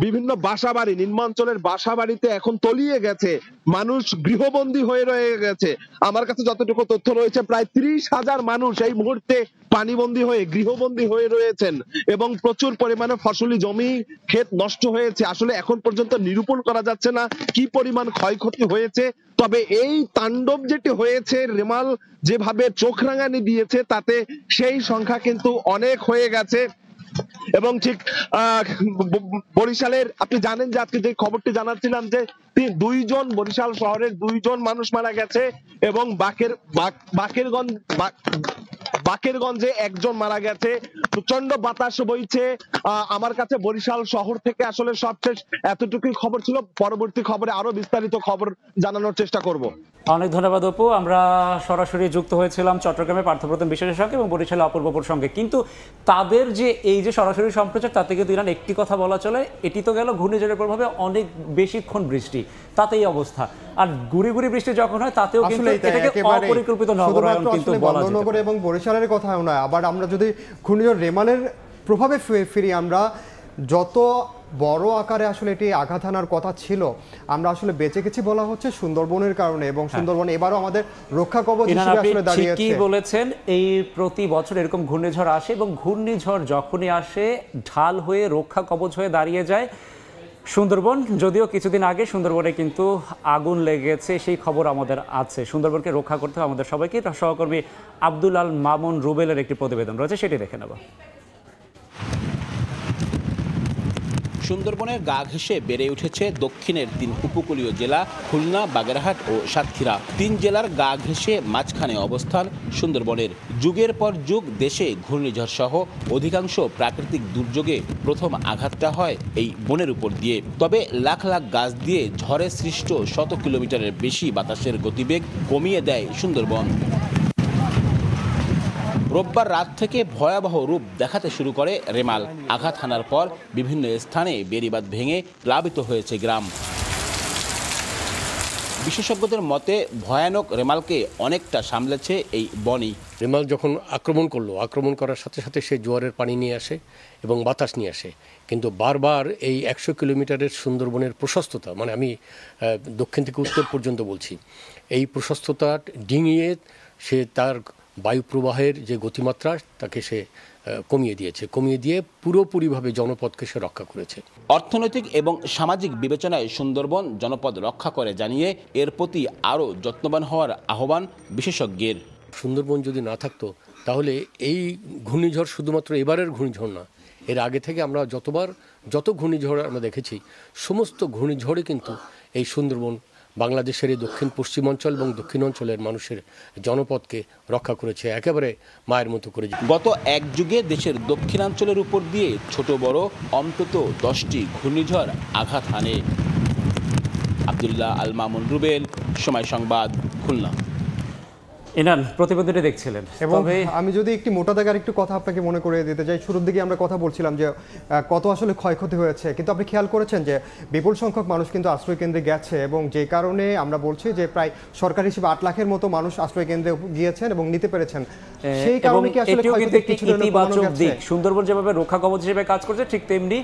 বিভিন্ন বাসাবাড়ি, নিম্নাঞ্চলের বাসাবাড়িতে এখন তলিয়ে গেছে, মানুষ গৃহবন্দী হয়ে রয়ে গেছে। আমার কাছে যতটুকু তথ্য রয়েছে প্রায় 30,000 মানুষ এই মুহূর্তে পানিবন্দী হয়ে গৃহবন্দী হয়ে রয়েছেন এবং প্রচুর পরিমাণে ফসলি জমি ক্ষেত নষ্ট হয়েছে। আসলে এখন পর্যন্ত নিরূপণ করা যাচ্ছে না কি পরিমাণ ক্ষয়ক্ষতি হয়েছে, তবে এই তাণ্ডব যেটি হয়েছে, রেমাল যেভাবে চোখ রাঙানি দিয়েছে তাতে সেই সংখ্যা কিন্তু অনেক হয়ে গেছে। এবং ঠিক বরিশালের আপনি জানেন যে আজকে যে খবরটি জানাচ্ছিলাম যে 2 জন বরিশাল শহরের 2 জন মানুষ মারা গেছে এবং বাকেরগঞ্জে 1 জন মারা গেছে। প্রচন্ড বাতাস বইছে। আমার কাছে বরিশাল শহর থেকে আসলে সবশেষ এতটুকুই খবর ছিল, পরবর্তী খবরে আরো বিস্তারিত খবর জানানোর চেষ্টা করব। অনেক ধন্যবাদ অপু। আমরা সরাসরি যুক্ত হয়েছিলাম চট্টগ্রামের পার্থপ্রতিম বিশ্বাসের সঙ্গে এবং বরিশালের অপূর্বপুর সঙ্গে, কিন্তু তাদের যে এই যে সরাসরি সম্প্রচার তার থেকে দিলেন একটি কথা বলা চলে, এটি তো গেল ঘূর্ণিঝড়ের প্রভাবে অনেক বেশিক্ষণ বৃষ্টি, তাতেই অবস্থা। আর গুড়ি গুড়ি বৃষ্টি যখন হয় তাতেও কিন্তু এটাকে অপরিকল্পিত নগরায়ন কিন্তু বলা যায়। নগর এবং বরিশালের কথাও নয়, আবার আমরা যদি ঘূর্ণিঝড় রেমালের প্রভাবে ফিরি, আমরা যত বড় আকারে আসলে এটি আঘাত হানার কথা ছিল, আমরা আসলে বেঁচে গেছি বলা হচ্ছে সুন্দরবনের কারণে, এবং সুন্দরবন এবারও আমাদের রক্ষা কবচ হিসেবে আসলে দাঁড়িয়েছে। ঠিকই বলেছেন, এই প্রতি বছর এরকম ঘূর্ণিঝড় আসে এবং ঘূর্ণিঝড় যখনই আসে ঢাল হয়ে রক্ষা কবচ হয়ে দাঁড়িয়ে যায় সুন্দরবন। যদিও কিছুদিন আগে সুন্দরবনে কিন্তু আগুন লেগেছে, সেই খবর আমাদের আছে। সুন্দরবনকে রক্ষা করতে হবে আমাদের সবাইকে। সহকর্মী আব্দুল আল মামুন রুবেলের একটি প্রতিবেদন রয়েছে, সেটি দেখে নেব। সুন্দরবনের গা ঘেঁষে বেড়ে উঠেছে দক্ষিণের 3 উপকূলীয় জেলা খুলনা, বাগেরহাট ও সাতক্ষীরা। 3 জেলার গা ঘেঁষে মাঝখানে অবস্থান সুন্দরবনের। যুগের পর যুগ দেশে ঘূর্ণিঝড় সহ অধিকাংশ প্রাকৃতিক দুর্যোগে প্রথম আঘাতটা হয় এই বনের উপর দিয়ে। তবে লাখ লাখ গাছ দিয়ে ঝড়ে সৃষ্ট 100 কিলোমিটারের বেশি বাতাসের গতিবেগ কমিয়ে দেয় সুন্দরবন। রোববার রাত থেকে ভয়াবহ রূপ দেখাতে শুরু করে রেমাল। আঘাত হানার পর বিভিন্ন স্থানে বেড়িবাঁধ ভেঙে প্লাবিত হয়েছে গ্রাম। বিশেষজ্ঞদের মতে ভয়ানক রেমালকে অনেকটা সামলেছে এই বনই। রেমাল যখন আক্রমণ করলো, আক্রমণ করার সাথে সাথে সে জোয়ারের পানি নিয়ে আসে এবং বাতাস নিয়ে আসে, কিন্তু বারবার এই 100 কিলোমিটারের সুন্দরবনের প্রশস্ততা, মানে আমি দক্ষিণ থেকে উত্তর পর্যন্ত বলছি, এই প্রশস্ততা ডিঙিয়ে সে তার বায়ু প্রবাহের যে গতিমাত্রা তাকে সে কমিয়ে দিয়ে পুরোপুরিভাবে জনপদকে সে রক্ষা করেছে। অর্থনৈতিক এবং সামাজিক বিবেচনায় সুন্দরবন জনপদ রক্ষা করে জানিয়ে এর প্রতি আরও যত্নবান হওয়ার আহ্বান বিশেষজ্ঞের। সুন্দরবন যদি না থাকতো তাহলে এই ঘূর্ণিঝড় শুধুমাত্র এবারের ঘূর্ণিঝড় না, এর আগে থেকে আমরা যত ঘূর্ণিঝড় আমরা দেখেছি সমস্ত ঘূর্ণিঝড়ে কিন্তু এই সুন্দরবন বাংলাদেশের এই দক্ষিণ পশ্চিমাঞ্চল এবং দক্ষিণ অঞ্চলের মানুষের জনপদকে রক্ষা করেছে একেবারে মায়ের মতো করে। গত এক যুগে দেশের দক্ষিণাঞ্চলের উপর দিয়ে ছোট বড় অন্তত 10টি ঘূর্ণিঝড় আঘাত হানে। আব্দুল্লাহ আল মামুন রুবেল, সময় সংবাদ, খুলনা। ইনান, প্রতিবেদনটি দেখছিলেন এবং আমি যদি একটি মোটা দাগের একটু কথা আপনাকে মনে করে দিতে চাই, শুরুর দিকে আমরা কথা বলছিলাম যে কত আসলে ক্ষয়ক্ষতি হয়েছে, কিন্তু আপনি খেয়াল করেছেন যে বিপুল সংখ্যক মানুষ কিন্তু আশ্রয় কেন্দ্রে গেছে এবং যে কারণে আমরা বলছি যে প্রায় সরকার হিসেবে 8 লাখের মতো মানুষ আশ্রয় কেন্দ্রে গিয়েছেন এবং নিতে পেরেছেন। সেই কারণে কি আসলে ইতিবাচক দিক, সুন্দরবন যেভাবে রক্ষা কবচ হিসেবে কাজ করছে ঠিক তেমনি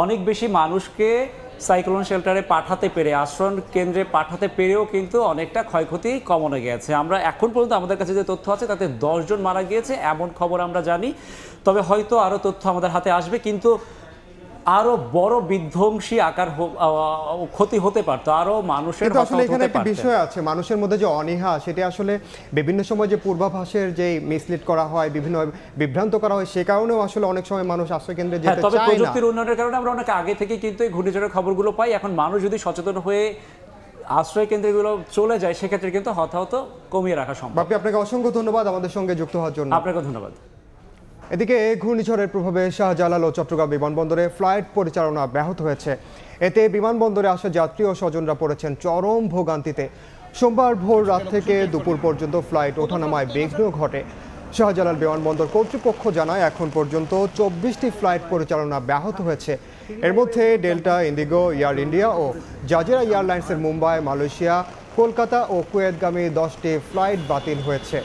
অনেক বেশি মানুষকে সাইক্লোন শেল্টারে পাঠাতে পেরে, আশ্রয় কেন্দ্রে পাঠাতে পেরেও কিন্তু অনেকটা ক্ষয়ক্ষতি কমানো গেছে। আমরা এখন পর্যন্ত আমাদের কাছে যে তথ্য আছে তাতে 10 জন মারা গিয়েছে এমন খবর আমরা জানি, তবে হয়তো আরও তথ্য আমাদের হাতে আসবে, কিন্তু আরো বড় বিধ্বংসী আকার ক্ষতি হতে পারতো, আরো মানুষের আসলে এখানে একটা বিষয় আছে, মানুষের মধ্যে যে অনীহা সেটা আসলে বিভিন্ন সময় যে পূর্বাভাসের যে মিসলিড করা হয়, বিভিন্ন বিভ্রান্ত করা হয়, সে কারণেও আসলে অনেক সময় মানুষ আশ্রয় কেন্দ্রে যেতে চায় না। তবে প্রযুক্তির উন্নয়নের কারণে আমরা অনেক আগে থেকে কিন্তু এই ঘূর্ণিঝড়ের খবরগুলো পাই। এখন মানুষ যদি সচেতন হয়ে আশ্রয় কেন্দ্রগুলো চলে যায় সেক্ষেত্রে কিন্তু হতাহত কমিয়ে রাখা সম্ভব। বাপি, আপনাকে অসংখ্য ধন্যবাদ আমাদের সঙ্গে যুক্ত হওয়ার জন্য। আপনাকে ধন্যবাদ। এদিকে ঘূর্ণিঝড়ের প্রভাবে শাহজালাল ও চট্টগ্রাম বিমানবন্দরে ফ্লাইট পরিচালনা ব্যাহত হয়েছে। এতে বিমানবন্দরে আসা যাত্রী ও স্বজনরা পড়েছেন চরম ভোগান্তিতে। সোমবার ভোর রাত থেকে দুপুর পর্যন্ত ফ্লাইট ওঠানামায় বিঘ্ন ঘটে। শাহজালাল বিমানবন্দর কর্তৃপক্ষ জানায় এখন পর্যন্ত 24টি ফ্লাইট পরিচালনা ব্যাহত হয়েছে। এর মধ্যে ডেল্টা, ইন্ডিগো, এয়ার ইন্ডিয়া ও জাজিরা এয়ারলাইন্সের মুম্বাই, মালয়েশিয়া, কলকাতা ও কুয়েতগামী 10টি ফ্লাইট বাতিল হয়েছে।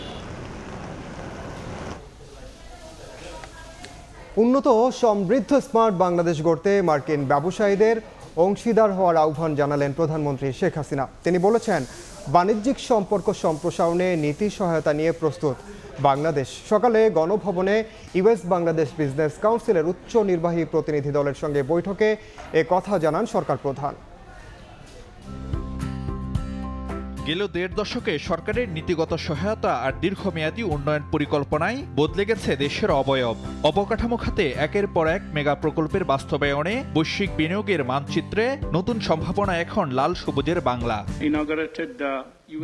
উন্নত সমৃদ্ধ স্মার্ট বাংলাদেশ গড়তে মার্কিন ব্যবসায়ীদের অংশীদার হওয়ার আহ্বান জানালেন প্রধানমন্ত্রী শেখ হাসিনা। তিনি বলেছেন, বাণিজ্যিক সম্পর্ক সম্প্রসারণে নীতি সহায়তা নিয়ে প্রস্তুত বাংলাদেশ। সকালে গণভবনে ইউএস বাংলাদেশ বিজনেস কাউন্সিলের উচ্চ নির্বাহী প্রতিনিধি দলের সঙ্গে বৈঠকে এ কথা জানান সরকার প্রধান। গেল 1.5 দশকে সরকারের নীতিগত সহায়তা আর দীর্ঘমেয়াদী উন্নয়ন পরিকল্পনায় বদলে গেছে দেশের অবয়ব। অবকাঠামো খাতে একের পর এক মেগা প্রকল্পের বাস্তবায়নে, বৈশ্বিক বিনিয়োগের মানচিত্রে নতুন সম্ভাবনা এখন লাল সবুজের বাংলা।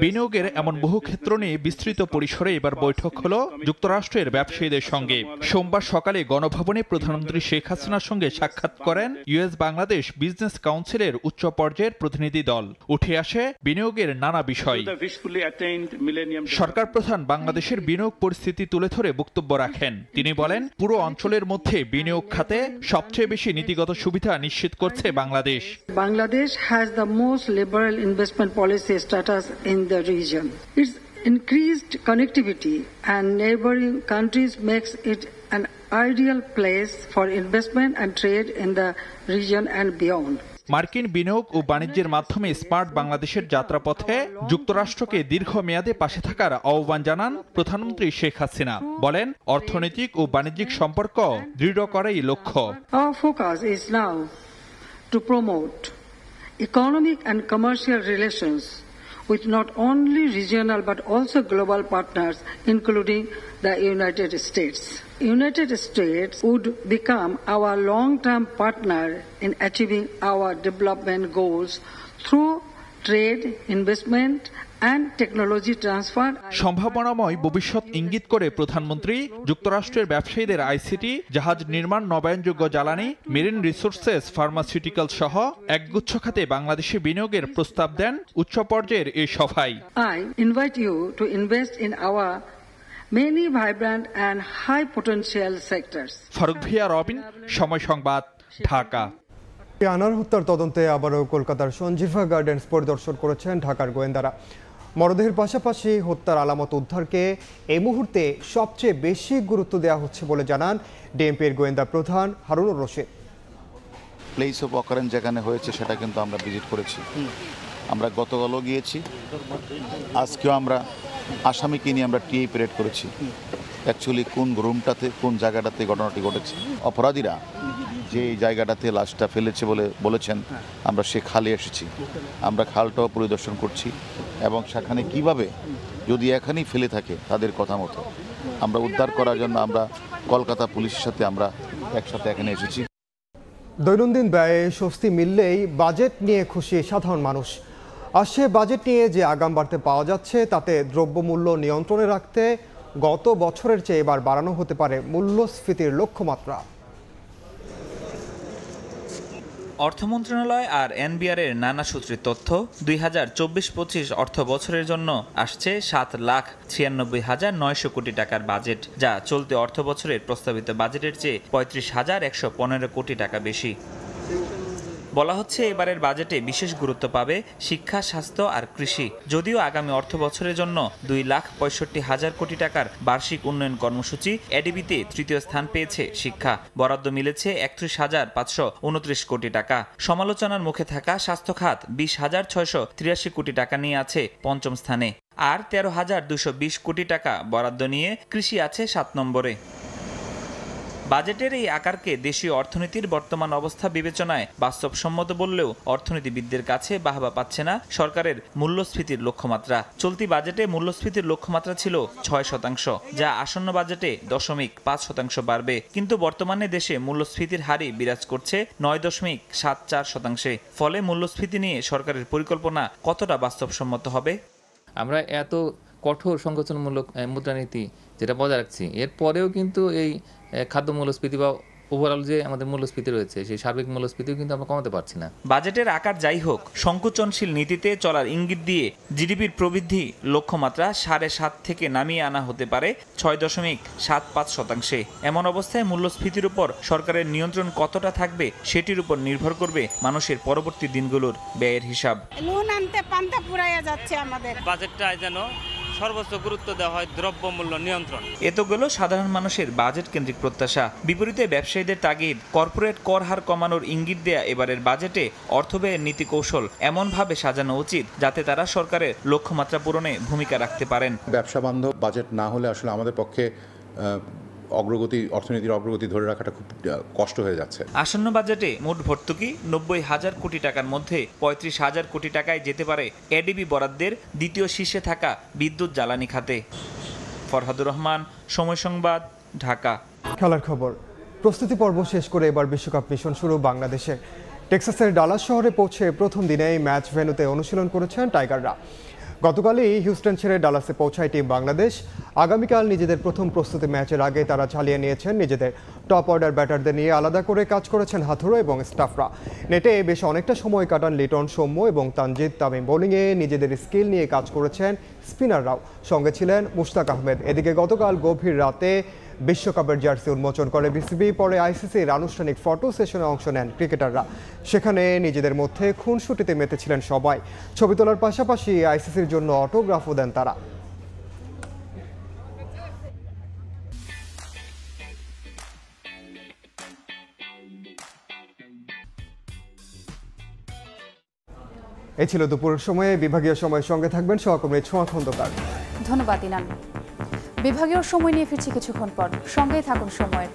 বিনিয়োগের এমন বহু ক্ষেত্র নিয়ে বিস্তৃত পরিসরে এবার বৈঠক হলো যুক্তরাষ্ট্রের ব্যবসায়ীদের সঙ্গে। সোমবার সকালে গণভবনে প্রধানমন্ত্রী শেখ হাসিনার সঙ্গে সাক্ষাৎ করেন ইউএস বাংলাদেশ বিজনেস কাউন্সিলের উচ্চ পর্যায়ের প্রতিনিধি দল। উঠে আসে বিনিয়োগের নানা বিষয়। সরকার প্রধান বাংলাদেশের বিনিয়োগ পরিস্থিতি তুলে ধরে বক্তব্য রাখেন। তিনি বলেন, পুরো অঞ্চলের মধ্যে বিনিয়োগ খাতে সবচেয়ে বেশি নীতিগত সুবিধা নিশ্চিত করছে Bangladesh. Bangladesh has the most liberal investment policy status in the region. Its increased connectivity and neighboring countries makes it an ideal place for investment and trade in the region and beyond. মার্কিন বিনিয়োগ ও বাণিজ্যের মাধ্যমে স্মার্ট বাংলাদেশের যাত্রাপথে যুক্তরাষ্ট্রকে দীর্ঘমেয়াদে পাশে থাকার আহ্বান জানান প্রধানমন্ত্রী শেখ হাসিনা। বলেন, অর্থনৈতিক ও বাণিজ্যিক সম্পর্ক দৃঢ় করাই লক্ষ্য। Our focus is now to promote economic and commercial relations with not only regional but also global partners, including the United States. United States would become our long-term partner in achieving our development goals through trade, investment, and technology transfer. সম্ভাবনাময় ভবিষ্যৎ ইঙ্গিত করে প্রধানমন্ত্রী যুক্তরাষ্ট্রের ব্যবসায়ীদের ICT, জাহাজ নির্মাণ, নবায়নযোগ্য জ্বালানি, মেরিন রিসোর্সেস, ফার্মাসিউটিক্যাল সহ একগুচ্ছ খাতে বাংলাদেশে বিনিয়োগের প্রস্তাব দেন উচ্চ পর্যায়ের এই সভায়। I invite you to invest in our many vibrant and high potential sectors. Faruk ভিয়া, রবিন, সময় সংবাদ, ঢাকা। আনার হত্যার তদন্তে আবারও কলকাতার সঞ্জীভা গার্ডেন্স পরিদর্শন করেছেন ঢাকার গোয়েন্দারা। মরদেহের পাশাপাশি হত্যার আলামত উদ্ধারকে এই মুহূর্তে সবচেয়ে বেশি গুরুত্ব দেওয়া হচ্ছে বলে জানান ডিএমপির গোয়েন্দা প্রধান Harunur Rashid. Place of occurrence যেখানে হয়েছে সেটা কিন্তু আমরা ভিজিট করেছি। আমরা গতকালও গিয়েছি, আজকেও আমরা আসামিকে নিয়ে আমরা টিআই প্যারেড করেছি। অ্যাকচুয়ালি কোন রুমটাতে কোন জায়গাটাতে ঘটনাটি ঘটেছে, অপরাধীরা যে জায়গাটাতে লাশটা ফেলেছে বলেছেন, আমরা সে খালে এসেছি। আমরা খালটাও পরিদর্শন করছি এবং সেখানে কিভাবে যদি এখানেই ফেলে থাকে তাদের কথা মতো আমরা উদ্ধার করার জন্য আমরা কলকাতা পুলিশের সাথে আমরা একসাথে এখানে এসেছি। দৈনন্দিন ব্যয়ে স্বস্তি মিললেই বাজেট নিয়ে খুশি সাধারণ মানুষ। আসছে বাজেট নিয়ে যে আগাম বাড়তে পাওয়া যাচ্ছে তাতে দ্রব্যমূল্য নিয়ন্ত্রণে রাখতে গত বছরের চেয়ে এবার বাড়ানো হতে পারে মূল্যস্ফীতির লক্ষ্যমাত্রা। অর্থ মন্ত্রণালয় আর এনবিআরের নানা সূত্রের তথ্য 2024-25 অর্থ বছরের জন্য আসছে 7,96,900 কোটি টাকার বাজেট, যা চলতি অর্থ বছরের প্রস্তাবিত বাজেটের চেয়ে 35,115 কোটি টাকা বেশি। বলা হচ্ছে এবারের বাজেটে বিশেষ গুরুত্ব পাবে শিক্ষা, স্বাস্থ্য আর কৃষি। যদিও আগামী অর্থ বছরের জন্য 2,65,000 কোটি টাকার বার্ষিক উন্নয়ন কর্মসূচি এডিবিতে তৃতীয় স্থান পেয়েছে শিক্ষা। বরাদ্দ মিলেছে 31,529 কোটি টাকা। সমালোচনার মুখে থাকা স্বাস্থ্য খাত 20,683 কোটি টাকা নিয়ে আছে পঞ্চম স্থানে, আর 13,220 কোটি টাকা বরাদ্দ নিয়ে কৃষি আছে 7 নম্বরে। বাজেটের এই আকারকে দেশীয় অর্থনীতির বর্তমান অবস্থা বিবেচনায় বাস্তবসম্মত বললেও অর্থনীতিবিদদের কাছে বাহবা পাচ্ছে না সরকারের মূল্যস্ফীতির লক্ষ্যমাত্রা। চলতি বাজেটে মূল্যস্ফীতির লক্ষ্যমাত্রা ছিল 6%, যা আসন্ন বাজেটে 0.5% বাড়বে। কিন্তু বর্তমানে দেশে মূল্যস্ফীতির হারই বিরাজ করছে 9.74%। ফলে মূল্যস্ফীতি নিয়ে সরকারের পরিকল্পনা কতটা বাস্তবসম্মত হবে? আমরা এত কঠোর সংকোচনমূলক মুদ্রানীতি যেটা বজায় রাখছি, এরপরেও কিন্তু এই খাদ্য মূল্যস্ফীতি বা ওভারঅল যে আমাদের মূল্যস্ফীতি রয়েছে সেই সার্বিক মূল্যস্ফীতিও কিন্তু আমরা কমাতে পারছি না। বাজেটের আকার যাই হোক, সংকোচনশীল নীতিতে চলার ইঙ্গিত দিয়ে জিডিপির প্রবৃদ্ধি লক্ষ্যমাত্রা 7.5 থেকে নামিয়ে আনা হতে পারে 6.75%। এমন অবস্থায় মূল্যস্ফীতির উপর সরকারের নিয়ন্ত্রণ কতটা থাকবে সেটির উপর নির্ভর করবে মানুষের পরবর্তী দিনগুলোর ব্যয়ের হিসাব। লোন আনতে পান্তা ফুরাইয়া যাচ্ছে আমাদের। বাজেটটা যেন সর্বোচ্চ গুরুত্ব দেওয়া হয় দ্রব্যমূল্য নিয়ন্ত্রণ। এতগুলো সাধারণ মানুষের বাজেট কেন্দ্রিক প্রত্যাশা। বিপরীতে ব্যবসায়ীদের তাগিদ, কর্পোরেট কর হার কমানোর ইঙ্গিত দেয়া এবারের বাজেটে অর্থব্যয়ের নীতি কৌশল এমনভাবে সাজানো উচিত যাতে তারা সরকারের লক্ষ্যমাত্রা পূরণে ভূমিকা রাখতে পারেন। ব্যবসা বান্ধব বাজেট না হলে আসলে আমাদের পক্ষে অর্থনীতির অগ্রগতি ধরে রাখাটা খুব কষ্ট হয়ে যাচ্ছে। আসন্ন বাজেটে মোট ভর্তুকি 90,000 কোটি টাকার মধ্যে 35,000 কোটি টাকায় যেতে পারে এডিবি বরাদ্দের দ্বিতীয় শীর্ষে থাকা বিদ্যুৎ জ্বালানি খাতে। ফরহাদুর রহমান, সময় সংবাদ, ঢাকা। খেলার খবর। প্রস্তুতি পর্ব শেষ করে এবার বিশ্বকাপ মিশন শুরু বাংলাদেশে। টেক্সাসের ডালাস শহরে পৌঁছে প্রথম দিনেই ম্যাচ ভেন্যুতে অনুশীলন করেছেন টাইগাররা। গতকালই হিউস্টন ছেড়ে ডালাসে পৌঁছায় টিম বাংলাদেশ। আগামীকাল নিজেদের প্রথম প্রস্তুতি ম্যাচের আগে তারা চালিয়ে নিয়েছেন নিজেদের টপ অর্ডার ব্যাটারদের নিয়ে আলাদা করে কাজ করেছেন হাথুরু এবং স্টাফরা। নেটে বেশ অনেকটা সময় কাটান লিটন, সৌম্য এবং তানজিদ। তামিম বোলিংয়ে নিজেদের স্কিল নিয়ে কাজ করেছেন স্পিনাররাও, সঙ্গে ছিলেন মুশতাক আহমেদ। এদিকে গতকাল গভীর রাতে বিশ্বকাপের জার্সি উন্মোচন করে বিসিবি। পরে আইসিসির আনুষ্ঠানিক ফটো সেশনে অংশ নেন ক্রিকেটাররা। সেখানে নিজেদের মধ্যে খুনসুটিতে মেতেছিলেন সবাই। ছবি তোলার পাশাপাশি আইসিসির জন্য অটোগ্রাফও দেন তারা। এই ছিল দুপুরের সময়ে। বিভাগীয় সময়ের সঙ্গে থাকবেন সহকর্মী ছোঁয়া খন্দকার। ধন্যবাদ ইনান। বিভাগীয় সময় নিয়ে ফিরছি কিছুক্ষণ পর, সঙ্গেই থাকুন সময়ের।